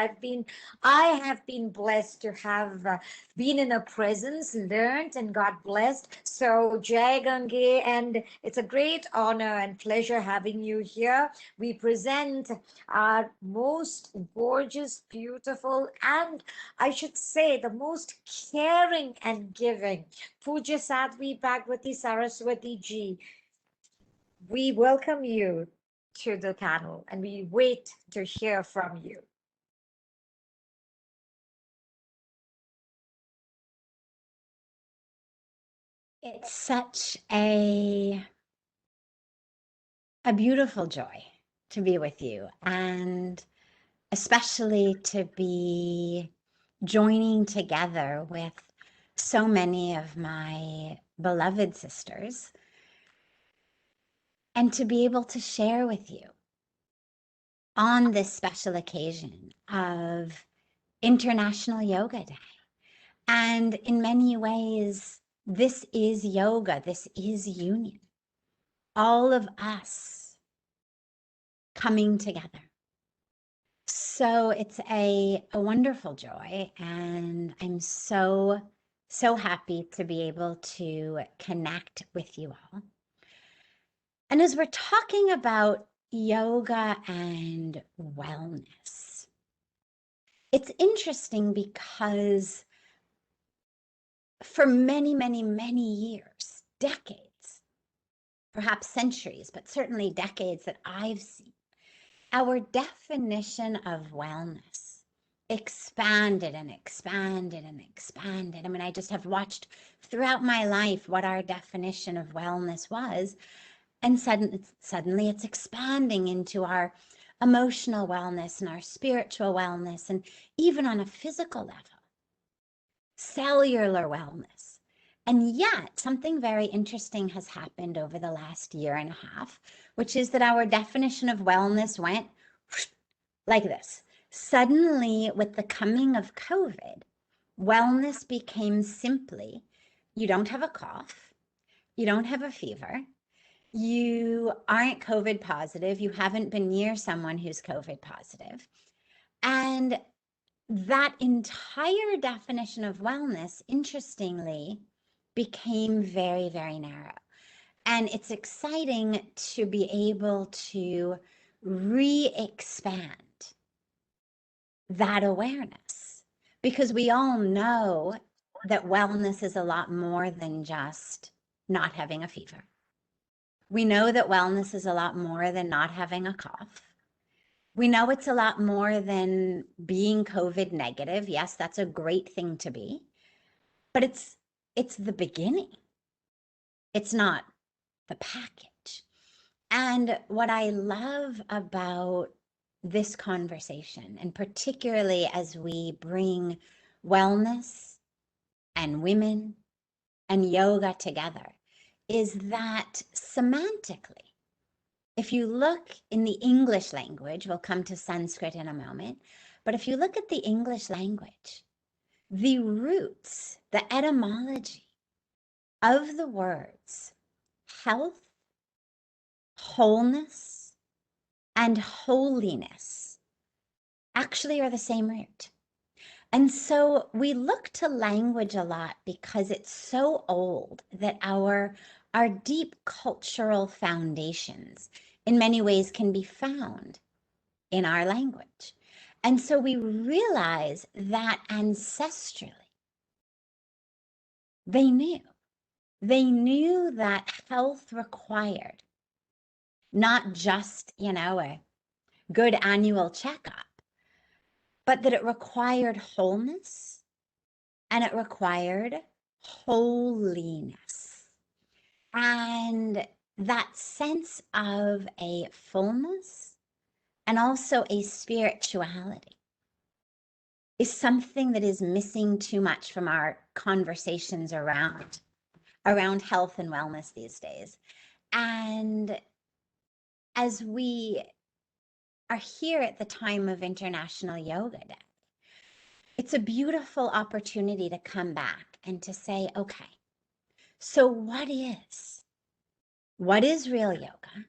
I have been blessed to have been in a presence, learned, and got blessed. So Jai Gange, and it's a great honor and pleasure having you here. We present our most gorgeous, beautiful, and I should say the most caring and giving Puja Sadhvi Bhagwati Saraswati ji. We welcome you to the panel and we wait to hear from you. It's such a beautiful joy to be with you, and especially to be joining together with so many of my beloved sisters, and to be able to share with you on this special occasion of International Yoga Day. And in many ways, this is yoga, this is union. All of us coming together. So it's a wonderful joy, and I'm so happy to be able to connect with you all. And as we're talking about yoga and wellness, it's interesting because for many, many, many years, decades, perhaps centuries, but certainly decades that I've seen, our definition of wellness expanded and expanded and expanded. I mean, I just have watched throughout my life what our definition of wellness was, and suddenly it's expanding into our emotional wellness and our spiritual wellness, and even on a physical level, cellular wellness. And yet something very interesting has happened over the last year and a half, which is that our definition of wellness went like this. Suddenly, with the coming of COVID, wellness became simply, you don't have a cough, you don't have a fever, you aren't COVID positive, you haven't been near someone who's COVID positive. And that entire definition of wellness, interestingly, became very, very narrow. And it's exciting to be able to re-expand that awareness, because we all know that wellness is a lot more than just not having a fever. We know that wellness is a lot more than not having a cough. We know it's a lot more than being COVID negative. Yes, that's a great thing to be, but it's the beginning. It's not the package. And what I love about this conversation, and particularly as we bring wellness and women and yoga together, is that semantically, if you look in the English language, we'll come to Sanskrit in a moment, but if you look at the English language, the roots, the etymology of the words health, wholeness, and holiness actually are the same root. And so we look to language a lot because it's so old that our deep cultural foundations in many ways can be found in our language. And so we realize that ancestrally, they knew that health required not just, a good annual checkup, but that it required wholeness and it required holiness. And that sense of a fullness and also a spirituality is something that is missing too much from our conversations around health and wellness these days. And as we are here at the time of International Yoga Day, it's a beautiful opportunity to come back and to say, okay, so what is real yoga?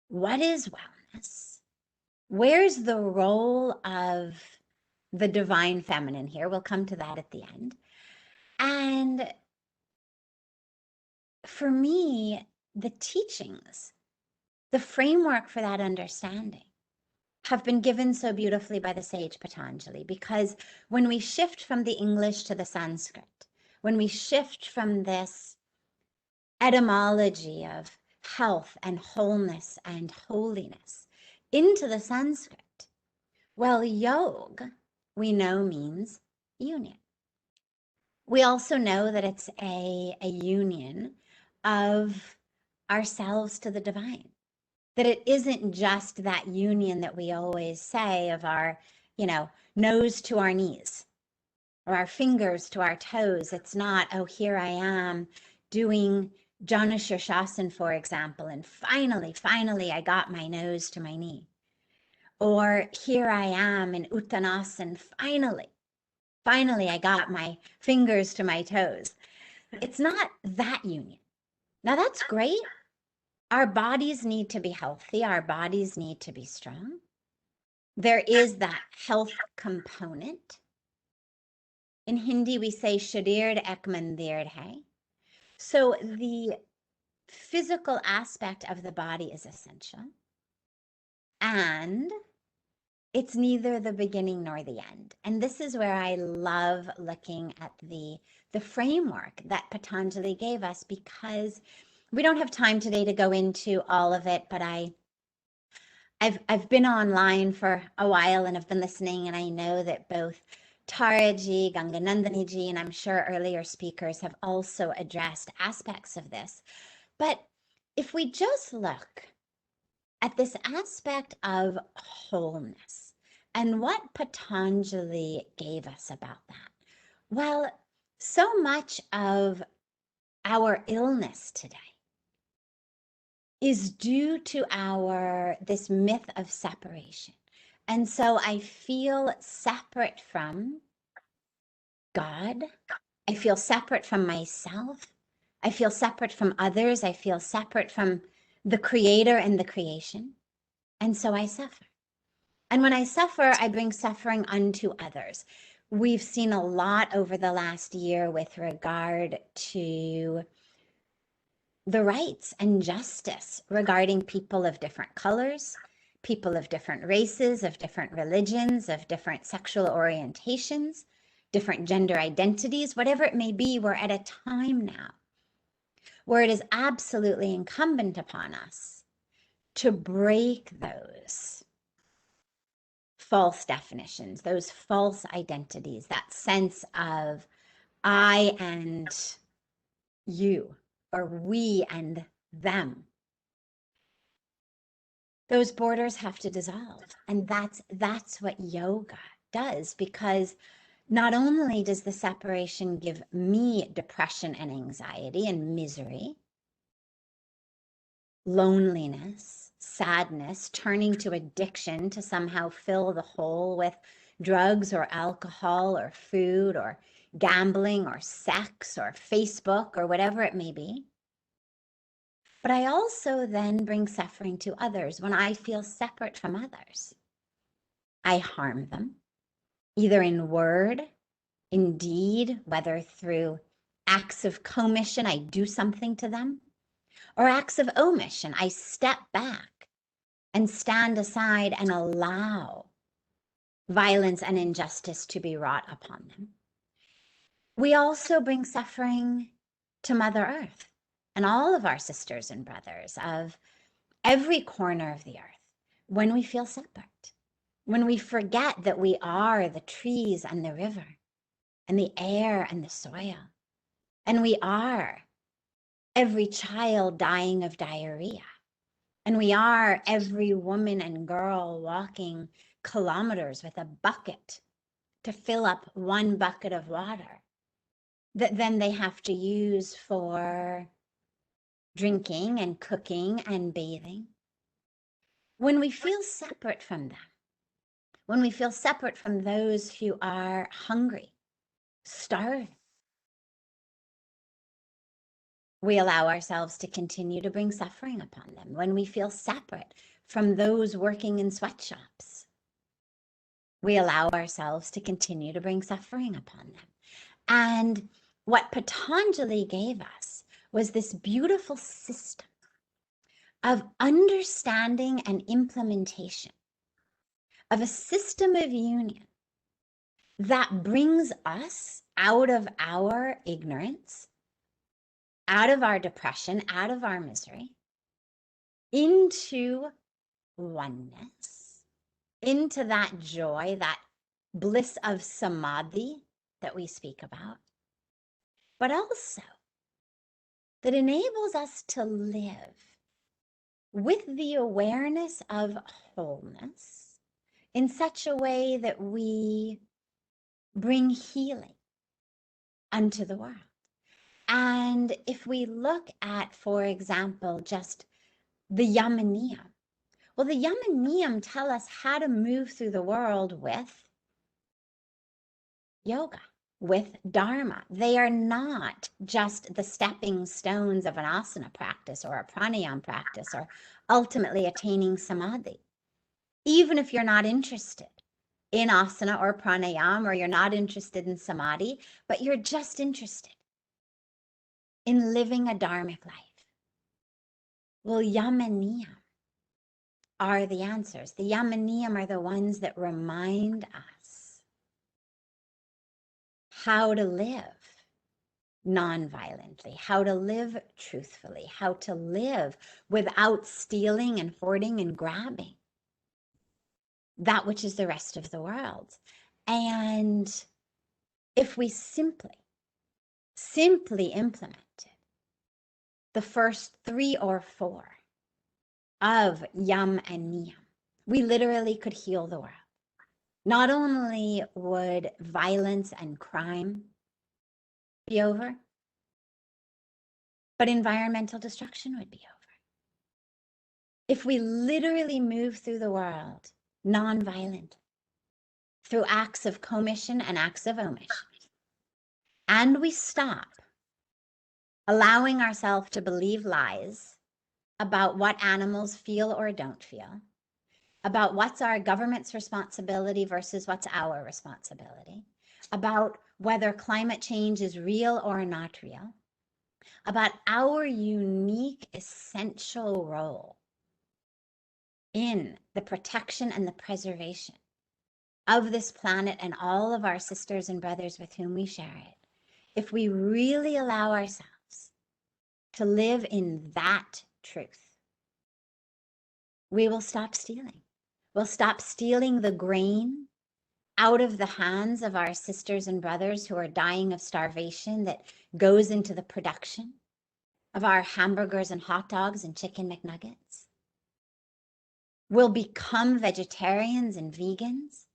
What is wellness? Where's the role of the divine feminine here? We'll come to that at the end. And for me, the teachings, the framework for that understanding have been given so beautifully by the sage Patanjali, because when we shift from the English to the Sanskrit, when we shift from this etymology of health and wholeness and holiness into the Sanskrit, well, yog, we know, means union. We also know that it's a union of ourselves to the divine, that it isn't just that union that we always say of our, nose to our knees or our fingers to our toes. It's not, oh, here I am doing Jana Shirshasana, for example, and finally, I got my nose to my knee. Or here I am in Uttanasana, finally, I got my fingers to my toes. It's not that union. Now, that's great. Our bodies need to be healthy. Our bodies need to be strong. There is that health component. In Hindi, we say sharir ek mandir hai. So the physical aspect of the body is essential. And it's neither the beginning nor the end. And this is where I love looking at the framework that Patanjali gave us, because we don't have time today to go into all of it, but I've been online for a while and I've been listening, and I know that both Taraji, Ganganandani-ji, and I'm sure earlier speakers have also addressed aspects of this. But if we just look at this aspect of wholeness and what Patanjali gave us about that, well, so much of our illness today is due to this myth of separation. And so I feel separate from God. I feel separate from myself. I feel separate from others. I feel separate from the creator and the creation. And so I suffer. And when I suffer, I bring suffering unto others. We've seen a lot over the last year with regard to the rights and justice regarding people of different colors, people of different races, of different religions, of different sexual orientations, different gender identities, whatever it may be. We're at a time now where it is absolutely incumbent upon us to break those false definitions, those false identities, that sense of I and you, or we and them. Those borders have to dissolve. And that's what yoga does, because not only does the separation give me depression and anxiety and misery, loneliness, sadness, turning to addiction to somehow fill the hole with drugs or alcohol or food or gambling or sex or Facebook or whatever it may be. But I also then bring suffering to others when I feel separate from others. I harm them, either in word, in deed, whether through acts of commission, I do something to them, or acts of omission, I step back and stand aside and allow violence and injustice to be wrought upon them. We also bring suffering to Mother Earth and all of our sisters and brothers of every corner of the earth when we feel separate, when we forget that we are the trees and the river and the air and the soil, and we are every child dying of diarrhea, and we are every woman and girl walking kilometers with a bucket to fill up one bucket of water that then they have to use for drinking and cooking and bathing. When we feel separate from them, when we feel separate from those who are hungry, starving, we allow ourselves to continue to bring suffering upon them. When we feel separate from those working in sweatshops, we allow ourselves to continue to bring suffering upon them. And what Patanjali gave us was this beautiful system of understanding and implementation of a system of union that brings us out of our ignorance, out of our depression, out of our misery, into oneness, into that joy, that bliss of samadhi that we speak about, but also that enables us to live with the awareness of wholeness in such a way that we bring healing unto the world. And if we look at, for example, just the Yama Niyam, well, the Yama Niyam tell us how to move through the world with yoga, with Dharma. They are not just the stepping stones of an asana practice or a pranayama practice or ultimately attaining samadhi. Even if you're not interested in asana or pranayama, or you're not interested in samadhi, but you're just interested in living a dharmic life, well, Yama Niyam are the answers. The Yama Niyam are the ones that remind us how to live non-violently, how to live truthfully, how to live without stealing and hoarding and grabbing that which is the rest of the world. And if we simply implemented the first 3 or 4 of Yam and Niyam, we literally could heal the world. Not only would violence and crime be over, but environmental destruction would be over. If we literally move through the world non-violent, through acts of commission and acts of omission, and we stop allowing ourselves to believe lies about what animals feel or don't feel, about what's our government's responsibility versus what's our responsibility, about whether climate change is real or not real, about our unique essential role in the protection and the preservation of this planet and all of our sisters and brothers with whom we share it. If we really allow ourselves to live in that truth, we will stop stealing. We'll stop stealing the grain out of the hands of our sisters and brothers who are dying of starvation that goes into the production of our hamburgers and hot dogs and chicken McNuggets. We'll become vegetarians and vegans,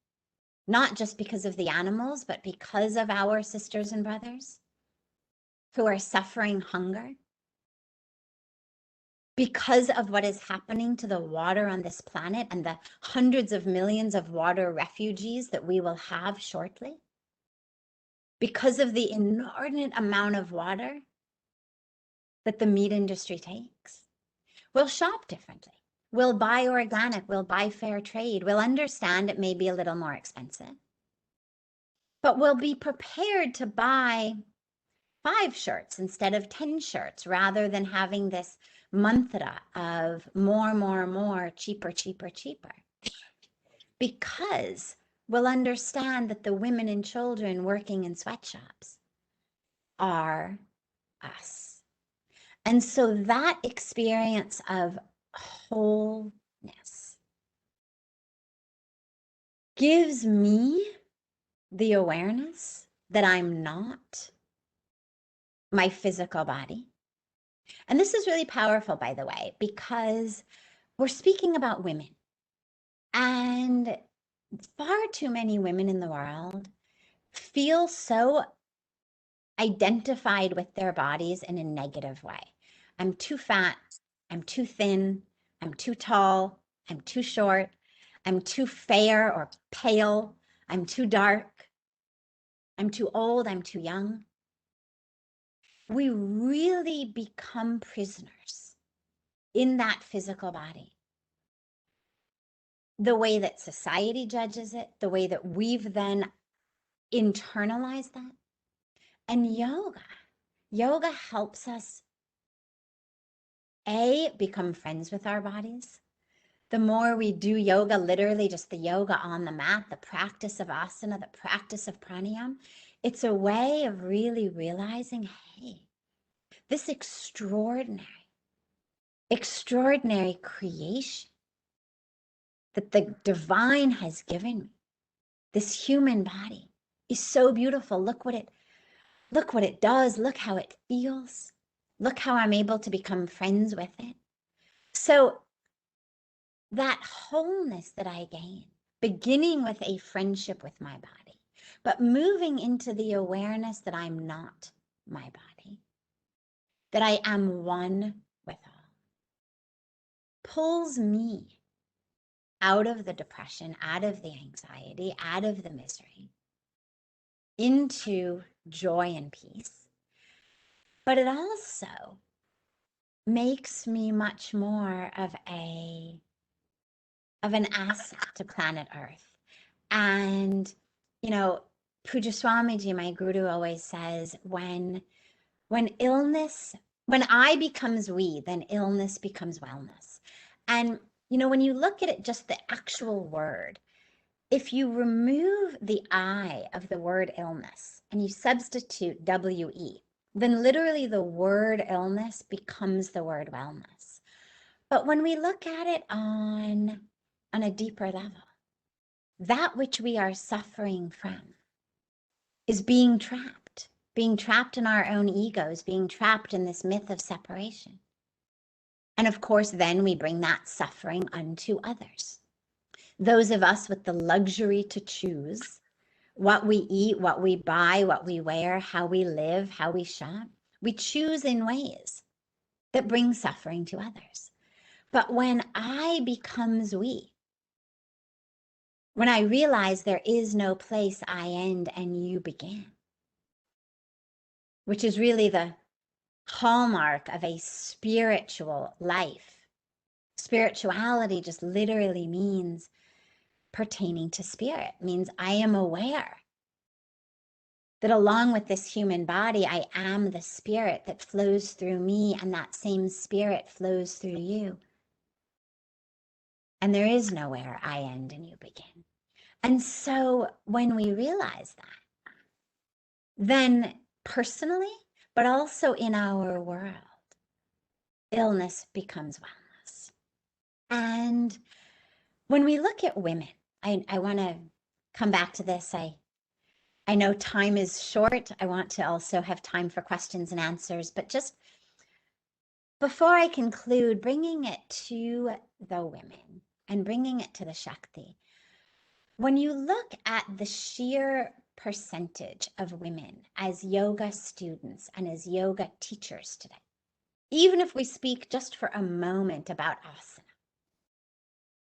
not just because of the animals, but because of our sisters and brothers who are suffering hunger. because of what is happening to the water on this planet and the hundreds of millions of water refugees that we will have shortly, because of the inordinate amount of water that the meat industry takes, we'll shop differently. We'll buy organic, we'll buy fair trade, we'll understand it may be a little more expensive, but we'll be prepared to buy 5 shirts instead of 10 shirts, rather than having this mantra of more, cheaper, cheaper, cheaper. Because we'll understand that the women and children working in sweatshops are us. And so that experience of wholeness gives me the awareness that I'm not my physical body. And this is really powerful, by the way, because we're speaking about women. And far too many women in the world feel so identified with their bodies in a negative way. I'm too fat, I'm too thin, I'm too tall, I'm too short, I'm too fair or pale, I'm too dark, I'm too old, I'm too young. We really become prisoners in that physical body. The way that society judges it, the way that we've then internalized that. And yoga helps us, become friends with our bodies. The more we do yoga, literally just the yoga on the mat, the practice of asana, the practice of pranayama, it's a way of really realizing, hey, this extraordinary creation that the divine has given me, this human body, is so beautiful. Look what it does. Look how it feels. Look how I'm able to become friends with it. So that wholeness that I gain, beginning with a friendship with my body, but moving into the awareness that I'm not my body, that I am one with all, pulls me out of the depression, out of the anxiety, out of the misery, into joy and peace. But it also makes me much more of an asset to planet Earth. And, you know, Puja Swamiji, my guru, always says, when I becomes we, then illness becomes wellness. And, you know, when you look at it, just the actual word, if you remove the I of the word illness and you substitute WE, then literally the word illness becomes the word wellness. But when we look at it on a deeper level, that which we are suffering from is being trapped in our own egos, being trapped in this myth of separation. And of course, then we bring that suffering unto others. Those of us with the luxury to choose what we eat, what we buy, what we wear, how we live, how we shop, we choose in ways that bring suffering to others. But when I becomes we, when I realize there is no place I end and you begin, which is really the hallmark of a spiritual life. Spirituality just literally means pertaining to spirit, means I am aware that along with this human body, I am the spirit that flows through me, and that same spirit flows through you. And there is nowhere I end and you begin. And so when we realize that, then personally, but also in our world, illness becomes wellness. And when we look at women, I want to come back to this. I know time is short. I want to also have time for questions and answers, but just before I conclude, bringing it to the women and bringing it to the Shakti, when you look at the sheer percentage of women as yoga students and as yoga teachers today, even if we speak just for a moment about asana,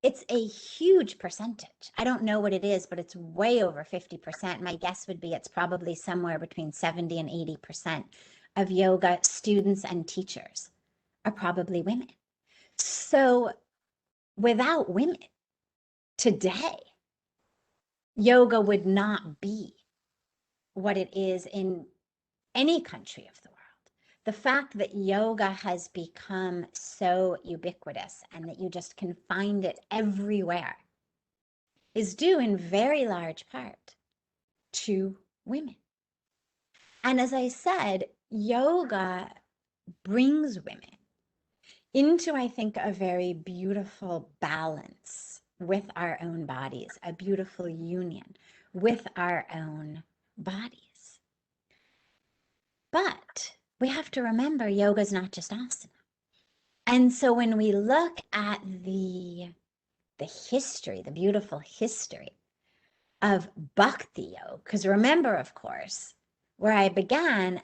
it's a huge percentage. I don't know what it is, but it's way over 50%. My guess would be it's probably somewhere between 70 and 80% of yoga students and teachers are probably women. So without women today, yoga would not be what it is in any country of the world. The fact that yoga has become so ubiquitous and that you just can find it everywhere is due in very large part to women. And as I said, yoga brings women into, I think, a very beautiful balance with our own bodies, a beautiful union with our own bodies. But we have to remember yoga is not just asana. And so when we look at the history, the beautiful history of bhakti yoga, because remember, of course, where I began,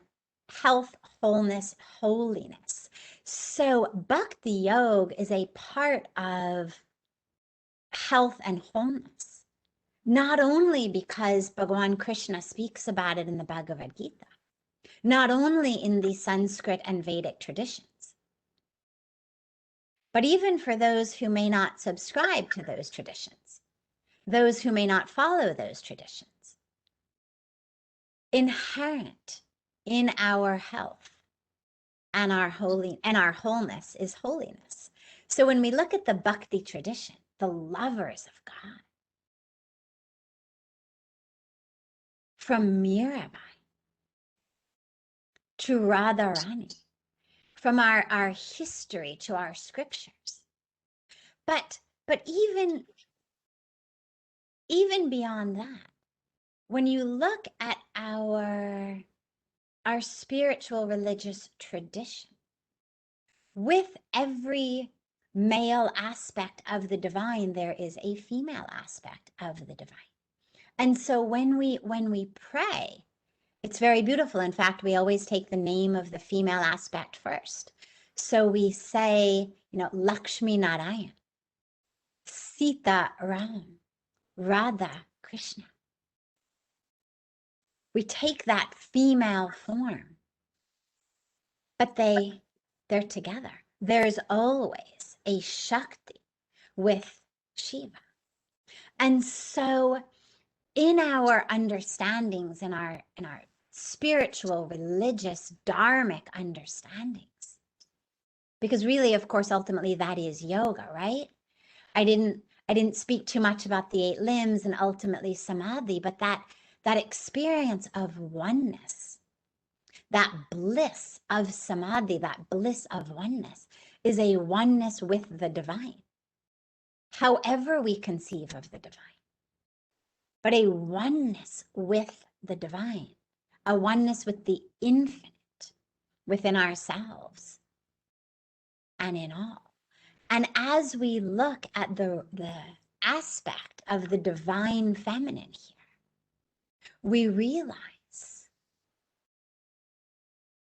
health, wholeness, holiness. So bhakti yoga is a part of health and wholeness, not only because Bhagavan Krishna speaks about it in the Bhagavad Gita, not only in the Sanskrit and Vedic traditions, but even for those who may not subscribe to those traditions, those who may not follow those traditions. Inherent in our health and our wholeness is holiness. So when we look at the bhakti tradition, the lovers of God, from Mirabai to Radharani, from our history to our scriptures, but even beyond that, when you look at our spiritual religious tradition, with every male aspect of the divine, there is a female aspect of the divine. And so when we pray, it's very beautiful. In fact, we always take the name of the female aspect first. So we say, Lakshmi Narayan, Sita Ram, Radha Krishna. We take that female form, but they're together. There's always a Shakti with Shiva. And so in our understandings, in our spiritual, religious, dharmic understandings, because really, of course, ultimately that is yoga, right? I didn't speak too much about the 8 limbs and ultimately samadhi, but that experience of oneness, that bliss of samadhi, that bliss of oneness, is a oneness with the divine, however we conceive of the divine, but a oneness with the divine, a oneness with the infinite within ourselves and in all. And as we look at the aspect of the divine feminine here, we realize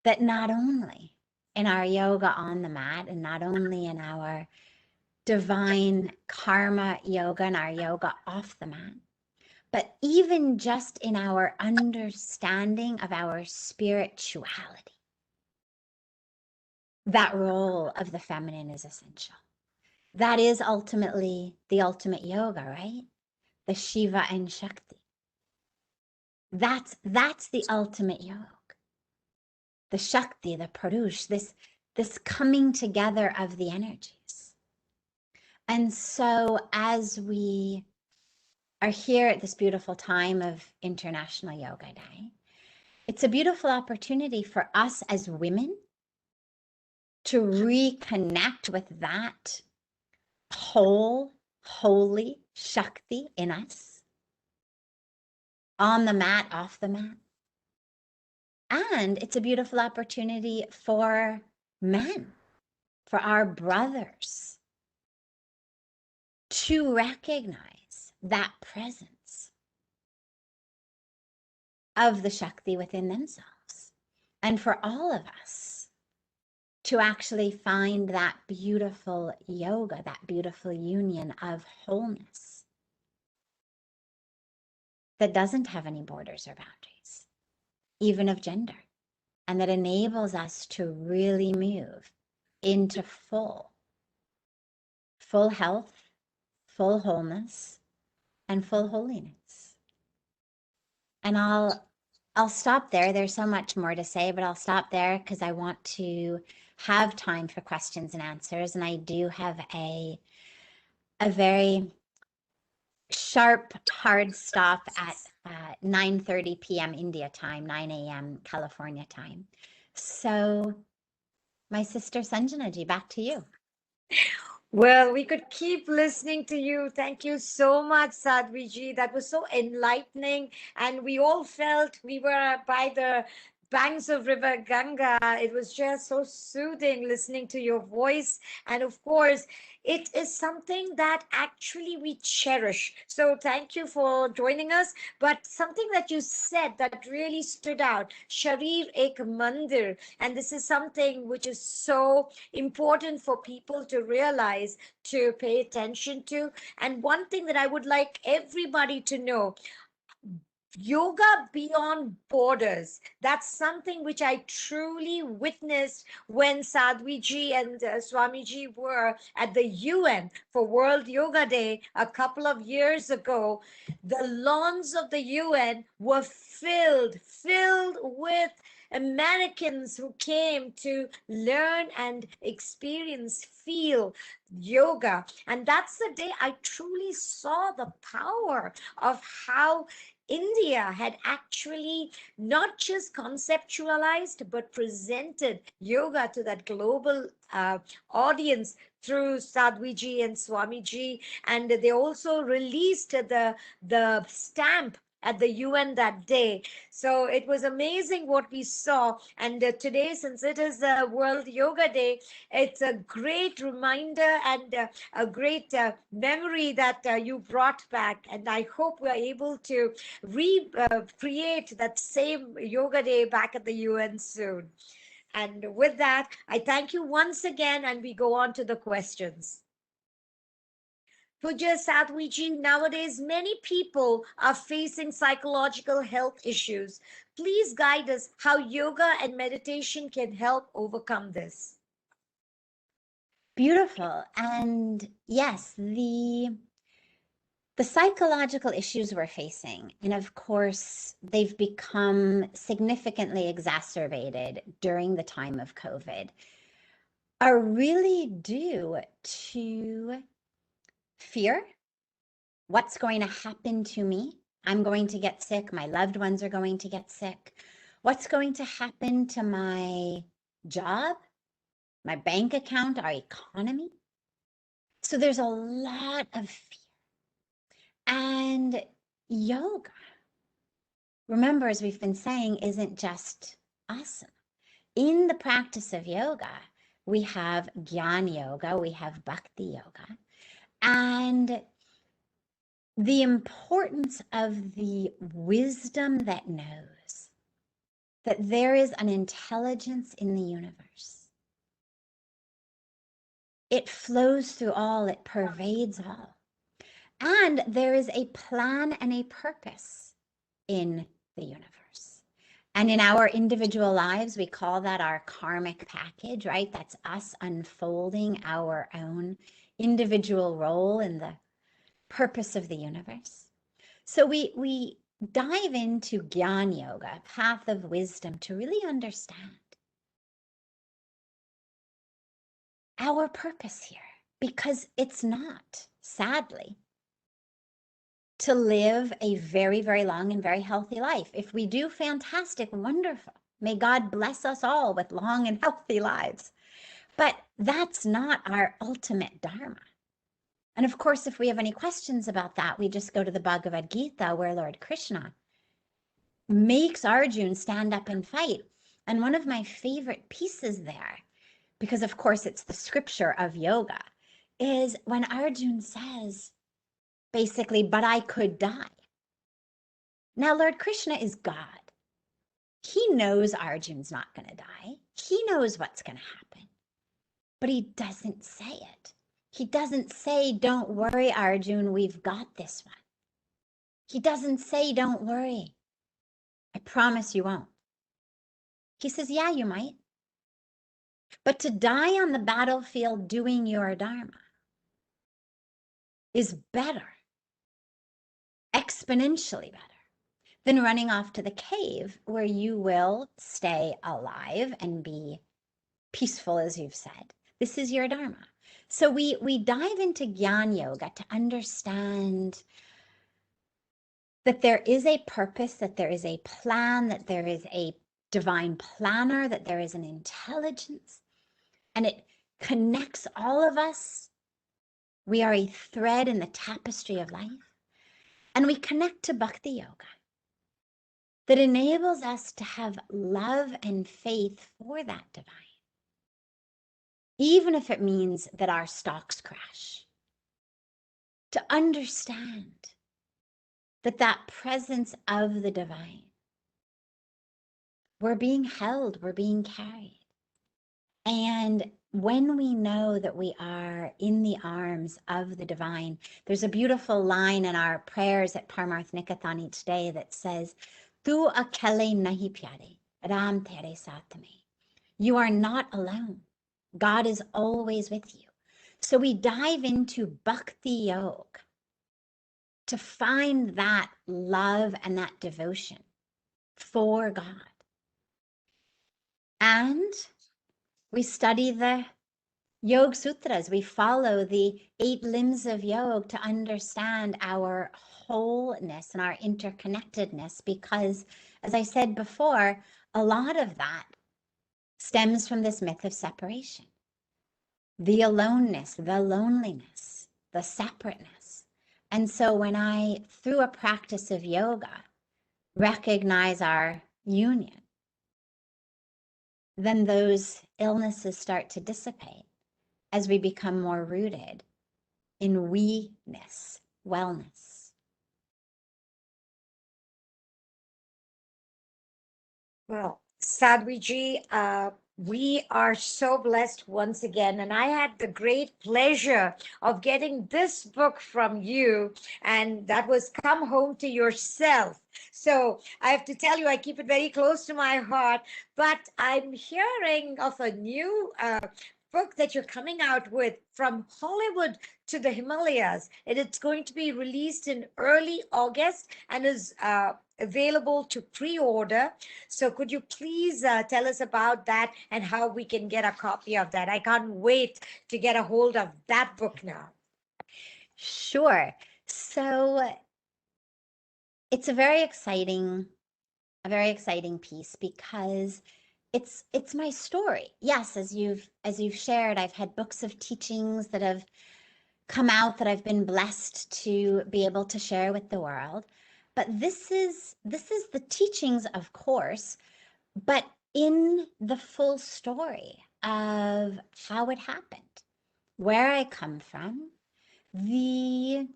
that not only in our yoga on the mat and not only in our divine karma yoga and our yoga off the mat, but even just in our understanding of our spirituality, that role of the feminine is essential. That is ultimately the ultimate yoga, right? The Shiva and Shakti. That's the ultimate yoga. The Shakti, the Purush, this coming together of the energies. And so as we are here at this beautiful time of International Yoga Day, it's a beautiful opportunity for us as women to reconnect with that whole, holy Shakti in us, on the mat, off the mat. And it's a beautiful opportunity for men, for our brothers, to recognize that presence of the Shakti within themselves. And for all of us to actually find that beautiful yoga, that beautiful union of wholeness that doesn't have any borders or boundaries, even of gender, and that enables us to really move into full health, full wholeness, and full holiness. And I'll stop there. There's so much more to say, but I'll stop there because I want to have time for questions and answers. And I do have a very sharp, hard stop at 9:30 p.m. India time, 9 a.m. California time. So my sister Sanjana ji, back to you. Well, we could keep listening to you. Thank you so much, Sadhviji. That was so enlightening. And we all felt we were by the banks of River Ganga. It was just so soothing listening to your voice. And of course, it is something that actually we cherish. So thank you for joining us. But something that you said that really stood out, Sharir Ek Mandir. And this is something which is so important for people to realize, to pay attention to. And one thing that I would like everybody to know, yoga beyond borders. That's something which I truly witnessed when Sadhviji and Swamiji were at the UN for World Yoga Day a couple of years ago. The lawns of the UN were filled with Americans who came to learn and experience, feel yoga. And that's the day I truly saw the power of how India had actually not just conceptualized but presented yoga to that global audience through Sadhviji and Swamiji. And they also released the stamp at the UN that day. So it was amazing what we saw. And today, since it is the World Yoga Day, it's a great reminder and a great memory that you brought back. And I hope we're able to recreate that same Yoga Day back at the UN soon. And with that, I thank you once again, and we go on to the questions. Puja Sadhviji, nowadays many people are facing psychological health issues. Please guide us how yoga and meditation can help overcome this. Beautiful. And yes, the psychological issues we're facing, and of course, they've become significantly exacerbated during the time of COVID, are really due to fear. What's going to happen to me? I'm going to get sick. My loved ones are going to get sick. What's going to happen to my job, my bank account, our economy? So there's a lot of fear. And yoga, remember, as we've been saying, isn't just asana. In the practice of yoga, we have Jnana Yoga, we have Bhakti Yoga, and the importance of the wisdom that knows that there is an intelligence in the universe. It flows through all, it pervades all. And there is a plan and a purpose in the universe. And in our individual lives, we call that our karmic package, right? That's us unfolding our own individual role in the purpose of the universe. So we dive into Jnana Yoga, path of wisdom, to really understand our purpose here, because it's not, sadly, to live a very, very long and very healthy life. If we do, fantastic, wonderful. May God bless us all with long and healthy lives. But that's not our ultimate dharma. And of course, if we have any questions about that, we just go to the Bhagavad Gita, where Lord Krishna makes Arjuna stand up and fight. And one of my favorite pieces there, because of course it's the scripture of yoga, is when Arjuna says, basically, but I could die. Now, Lord Krishna is God. He knows Arjuna's not going to die. He knows what's going to happen. but he doesn't say it. He doesn't say, don't worry, Arjun, we've got this one. He doesn't say, don't worry. I promise you won't. He says, yeah, you might. But to die on the battlefield doing your dharma is better, exponentially better, than running off to the cave where you will stay alive and be peaceful, as you've said. This is your dharma. So we dive into Gyan Yoga to understand that there is a purpose, that there is a plan, that there is a divine planner, that there is an intelligence, and it connects all of us. We are a thread in the tapestry of life, and we connect to Bhakti Yoga that enables us to have love and faith for that divine, even if it means that our stocks crash. To understand that presence of the divine, we're being held, we're being carried. And when we know that we are in the arms of the divine, there's a beautiful line in our prayers at Parmarth Nikathan each day that says, Tu akele nahi pyare, Ram tere saath mein. You are not alone. God is always with you. So we dive into Bhakti Yoga to find that love and that devotion for God. And we study the Yoga Sutras. We follow the 8 limbs of yoga to understand our wholeness and our interconnectedness, because, as I said before, a lot of that stems from this myth of separation. The aloneness, the loneliness, the separateness. And so when I, through a practice of yoga, recognize our union, then those illnesses start to dissipate as we become more rooted in we-ness, wellness. Well, Sadhviji, we are so blessed once again. And I had the great pleasure of getting this book from you, and that was Come Home to Yourself. So I have to tell you, I keep it very close to my heart, but I'm hearing of a new book that you're coming out with, From Hollywood to the Himalayas. And it's going to be released in early August and is available to pre-order. So could you please tell us about that and how we can get a copy of that? I can't wait to get a hold of that book now. Sure. So it's a very exciting piece, because it's my story. Yes, as you've shared, I've had books of teachings that have come out that I've been blessed to be able to share with the world. But this is the teachings, of course, but in the full story of how it happened, where I come from, the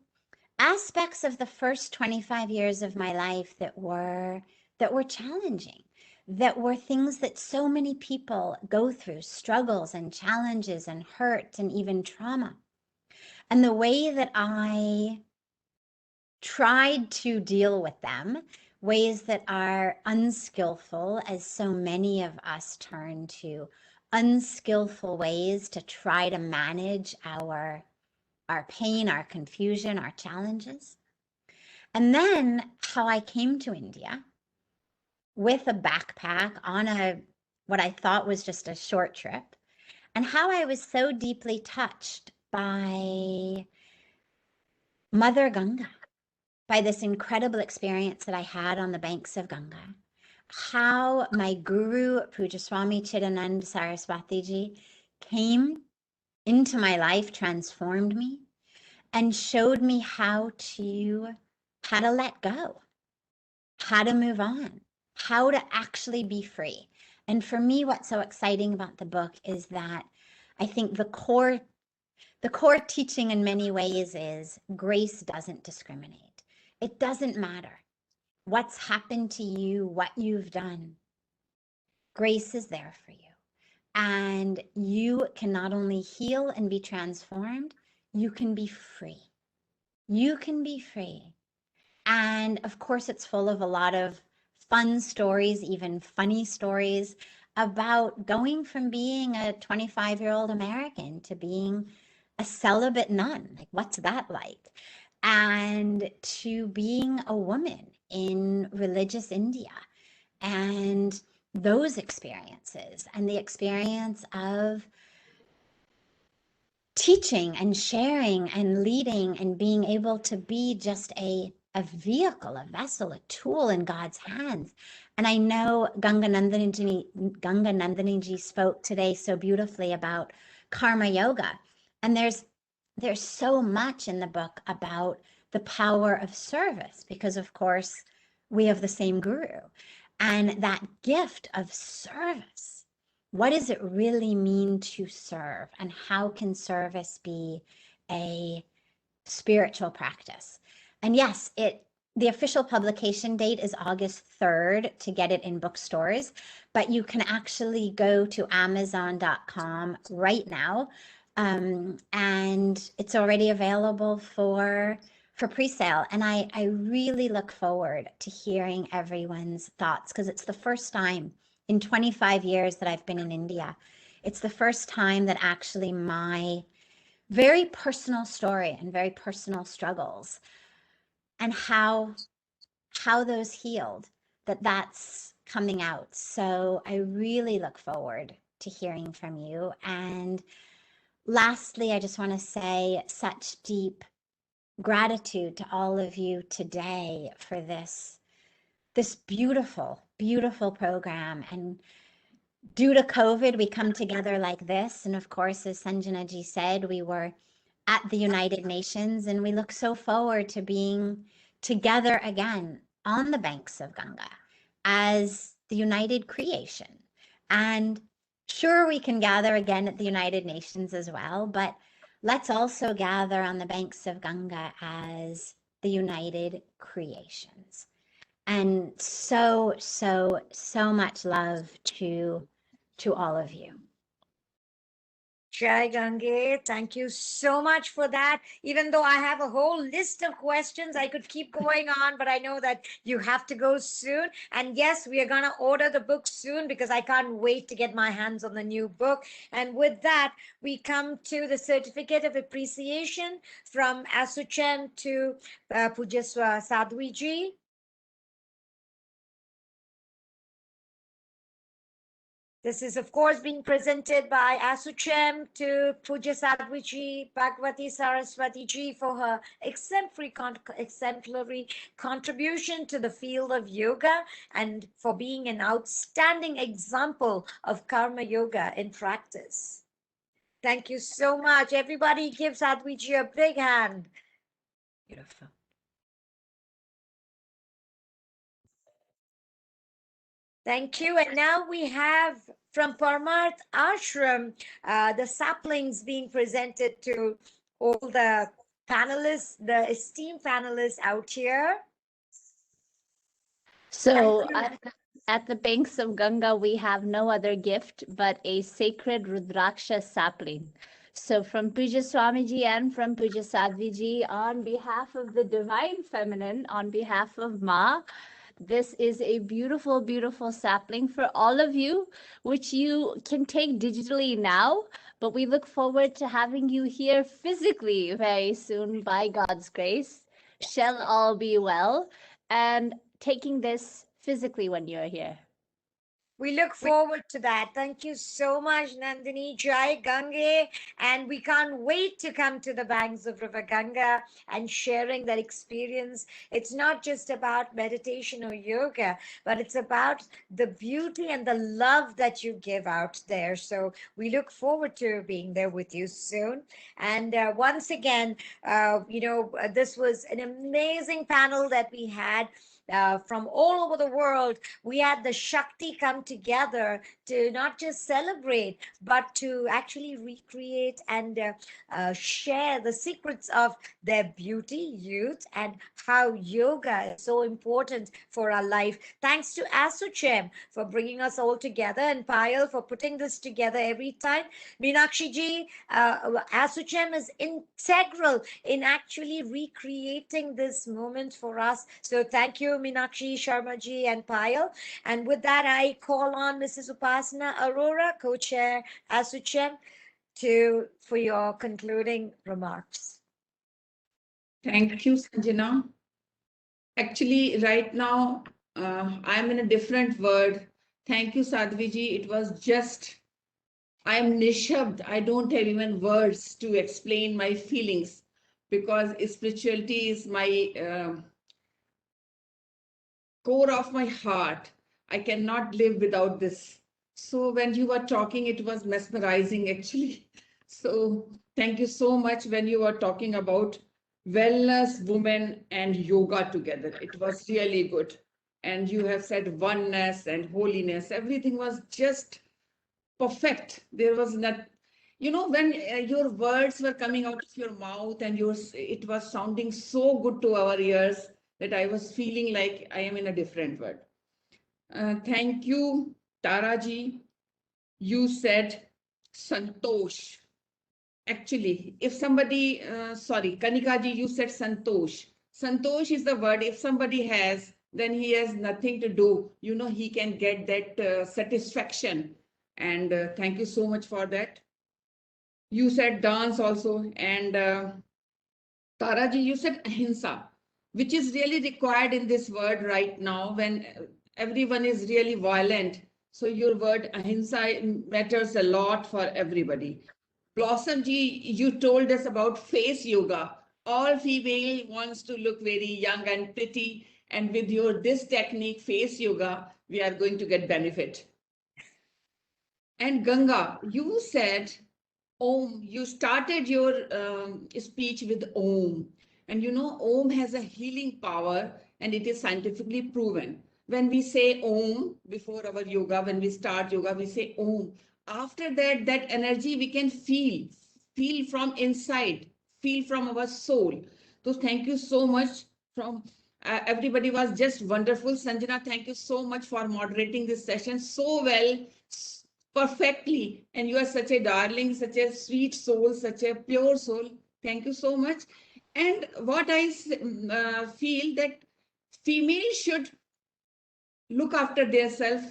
aspects of the first 25 years of my life that were challenging, that were things that so many people go through, struggles and challenges and hurt and even trauma. And the way that I tried to deal with them, ways that are unskillful, as so many of us turn to unskillful ways to try to manage our pain, our confusion, our challenges. And then how I came to India with a backpack on what I thought was just a short trip, and how I was so deeply touched by Mother Ganga, by this incredible experience that I had on the banks of Ganga, how my guru, Puja Swami Chidanand Saraswati Ji, came into my life, transformed me, and showed me how to let go, how to move on, how to actually be free. And for me, what's so exciting about the book is that I think the core teaching in many ways is grace doesn't discriminate. It doesn't matter what's happened to you, what you've done. Grace is there for you. And you can not only heal and be transformed, you can be free. You can be free. And of course, it's full of a lot of fun stories, even funny stories about going from being a 25-year-old American to being a celibate nun. Like, what's that like? And to being a woman in religious India, and those experiences, and the experience of teaching and sharing and leading and being able to be just a vehicle, a vessel, a tool in God's hands. And I know Ganga Nandini ji spoke today so beautifully about karma yoga. And there's so much in the book about the power of service, because of course we have the same guru, and that gift of service. What does it really mean to serve, and how can service be a spiritual practice? And yes, the official publication date is August 3rd to get it in bookstores, but you can actually go to Amazon.com right now, and it's already available for pre-sale. And I really look forward to hearing everyone's thoughts, because it's the first time in 25 years that I've been in India. It's the first time that actually my very personal story and very personal struggles and how those healed, that's coming out. So I really look forward to hearing from you. And lastly, I just want to say such deep gratitude to all of you today for this beautiful, beautiful program. And due to COVID, we come together like this. And of course, as Sanjana ji said, we were at the United Nations, and we look so forward to being together again on the banks of Ganga as the united creation. And sure, we can gather again at the United Nations as well, but let's also gather on the banks of Ganga as the united creations. And so, so, so much love to all of you. Jai Gange, thank you so much for that. Even though I have a whole list of questions, I could keep going on, but I know that you have to go soon. And yes, we are going to order the book soon, because I can't wait to get my hands on the new book. And with that, we come to the certificate of appreciation from ASSOCHAM to Pujya Sadhvi ji. This is, of course, being presented by ASSOCHAM to Pujya Sadhvi ji, Bhagwati Saraswati ji, for her exemplary contribution to the field of yoga, and for being an outstanding example of karma yoga in practice. Thank you so much. Everybody give Sadhvi ji a big hand. Beautiful. Thank you. And now we have from Parmarth Ashram, the saplings being presented to all the panelists, the esteemed panelists out here. So at the banks of Ganga, we have no other gift but a sacred Rudraksha sapling. So from Pujya Swamiji and from Pujya Sadhviji, on behalf of the Divine Feminine, on behalf of Ma, this is a beautiful, beautiful sapling for all of you, which you can take digitally now, but we look forward to having you here physically very soon by God's grace. Shall all be well, and taking this physically when you're here. We look forward to that. Thank you so much, Nandini. Jai Gange. And we can't wait to come to the banks of River Ganga and sharing that experience. It's not just about meditation or yoga, but it's about the beauty and the love that you give out there. So we look forward to being there with you soon. And once again, this was an amazing panel that we had. from all over the world. We had the Shakti come together to not just celebrate, but to actually recreate and share the secrets of their beauty, youth, and how yoga is so important for our life. Thanks to ASSOCHAM for bringing us all together, and Payal for putting this together every time. Meenakshi ji, ASSOCHAM is integral in actually recreating this moment for us. So thank you, Meenakshi, Sharma ji, and Payal. And with that, I call on Mrs. Upasana Arora, co-chair ASSOCHAM, for your concluding remarks. Thank you, Sanjana. Actually, right now, I'm in a different world. Thank you, Sadhviji. It was just, I am nishabd. I don't have even words to explain my feelings, because spirituality is my core of my heart. I cannot live without this. So when you were talking, it was mesmerizing actually. So thank you so much when you were talking about wellness, women, and yoga together. It was really good. And you have said oneness and holiness. Everything was just perfect. There was not, you know, when your words were coming out of your mouth and it was sounding so good to our ears that I was feeling like I am in a different world. Thank you, Taraji. You said Santosh. Actually, if somebody, sorry, Kanikaji, you said Santosh. Santosh is the word. If somebody has, then he has nothing to do. You know, he can get that satisfaction. And thank you so much for that. You said dance also. And Taraji, you said ahimsa, which is really required in this word right now when everyone is really violent. So your word ahimsa matters a lot for everybody. Blossom ji, you told us about face yoga. All female wants to look very young and pretty. And with your this technique, face yoga, we are going to get benefit. And Ganga, you said Om. You started your speech with Om. And you know, Om has a healing power and it is scientifically proven. When we say Om before our yoga, when we start yoga, we say Om. After that, that energy we can feel from inside, feel from our soul. So thank you so much from everybody was just wonderful. Sanjana, thank you so much for moderating this session so well, perfectly. And you are such a darling, such a sweet soul, such a pure soul. Thank you so much. And what I feel that female should look after themselves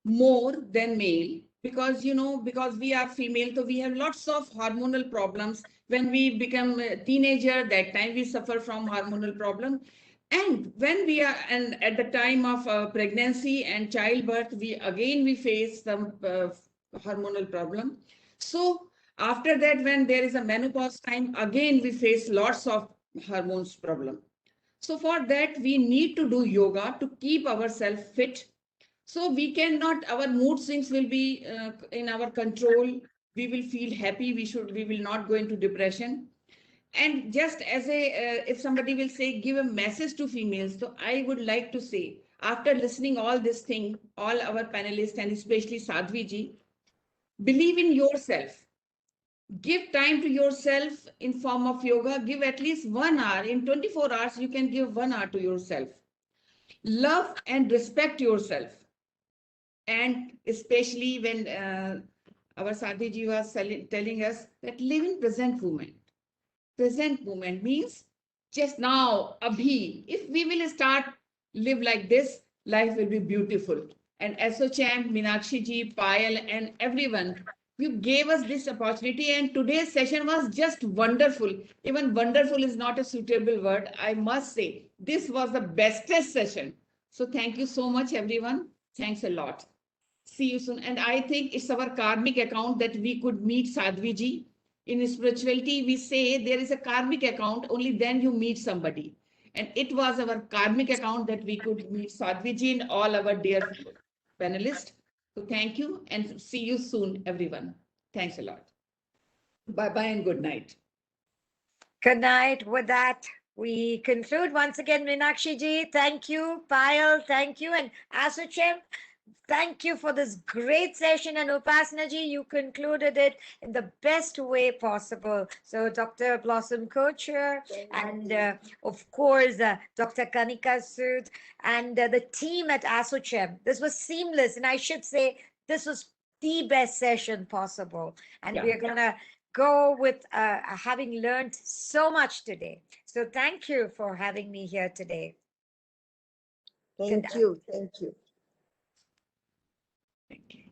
more than male, because you know, because we are female, so we have lots of hormonal problems. When we become a teenager, that time we suffer from hormonal problem. And when we are, and at the time of pregnancy and childbirth, we face some hormonal problem. So after that, when there is a menopause time, again we face lots of hormones problem. So for that, we need to do yoga to keep ourselves fit. So we cannot, our mood swings will be in our control. We will feel happy. We will not go into depression. And just as if somebody will say, give a message to females. So I would like to say, after listening all this thing, all our panelists and especially Sadhvi ji, believe in yourself. Give time to yourself in form of yoga. Give at least 1 hour. In 24 hours, you can give 1 hour to yourself. Love and respect yourself. And especially when our Sadhiji was telling us that live in present moment. Present moment means just now, abhi. If we will start live like this, life will be beautiful. And ASSOCHAM, Meenakshi ji, Payal, and everyone, you gave us this opportunity. And today's session was just wonderful. Even wonderful is not a suitable word. I must say, this was the bestest session. So thank you so much, everyone. Thanks a lot. See you soon. And I think it's our karmic account that we could meet Sadhvi ji. In spirituality, we say there is a karmic account, only then you meet somebody. And it was our karmic account that we could meet Sadhvi ji and all our dear panelists. So thank you and see you soon, everyone. Thanks a lot. Bye-bye and good night. Good night. With that, we conclude once again. Meenakshi ji, thank you. Payal, thank you. And ASSOCHAM, thank you for this great session. And Upasana ji, you concluded it in the best way possible. So Dr. Blossom Kocher and of course Dr. Kanika Sood and the team at ASSOCHAM. This was seamless, and I should say this was the best session possible. And Yeah. we're gonna go with having learned so much today. So thank you for having me here today. Thank you. Thank you. Thank you.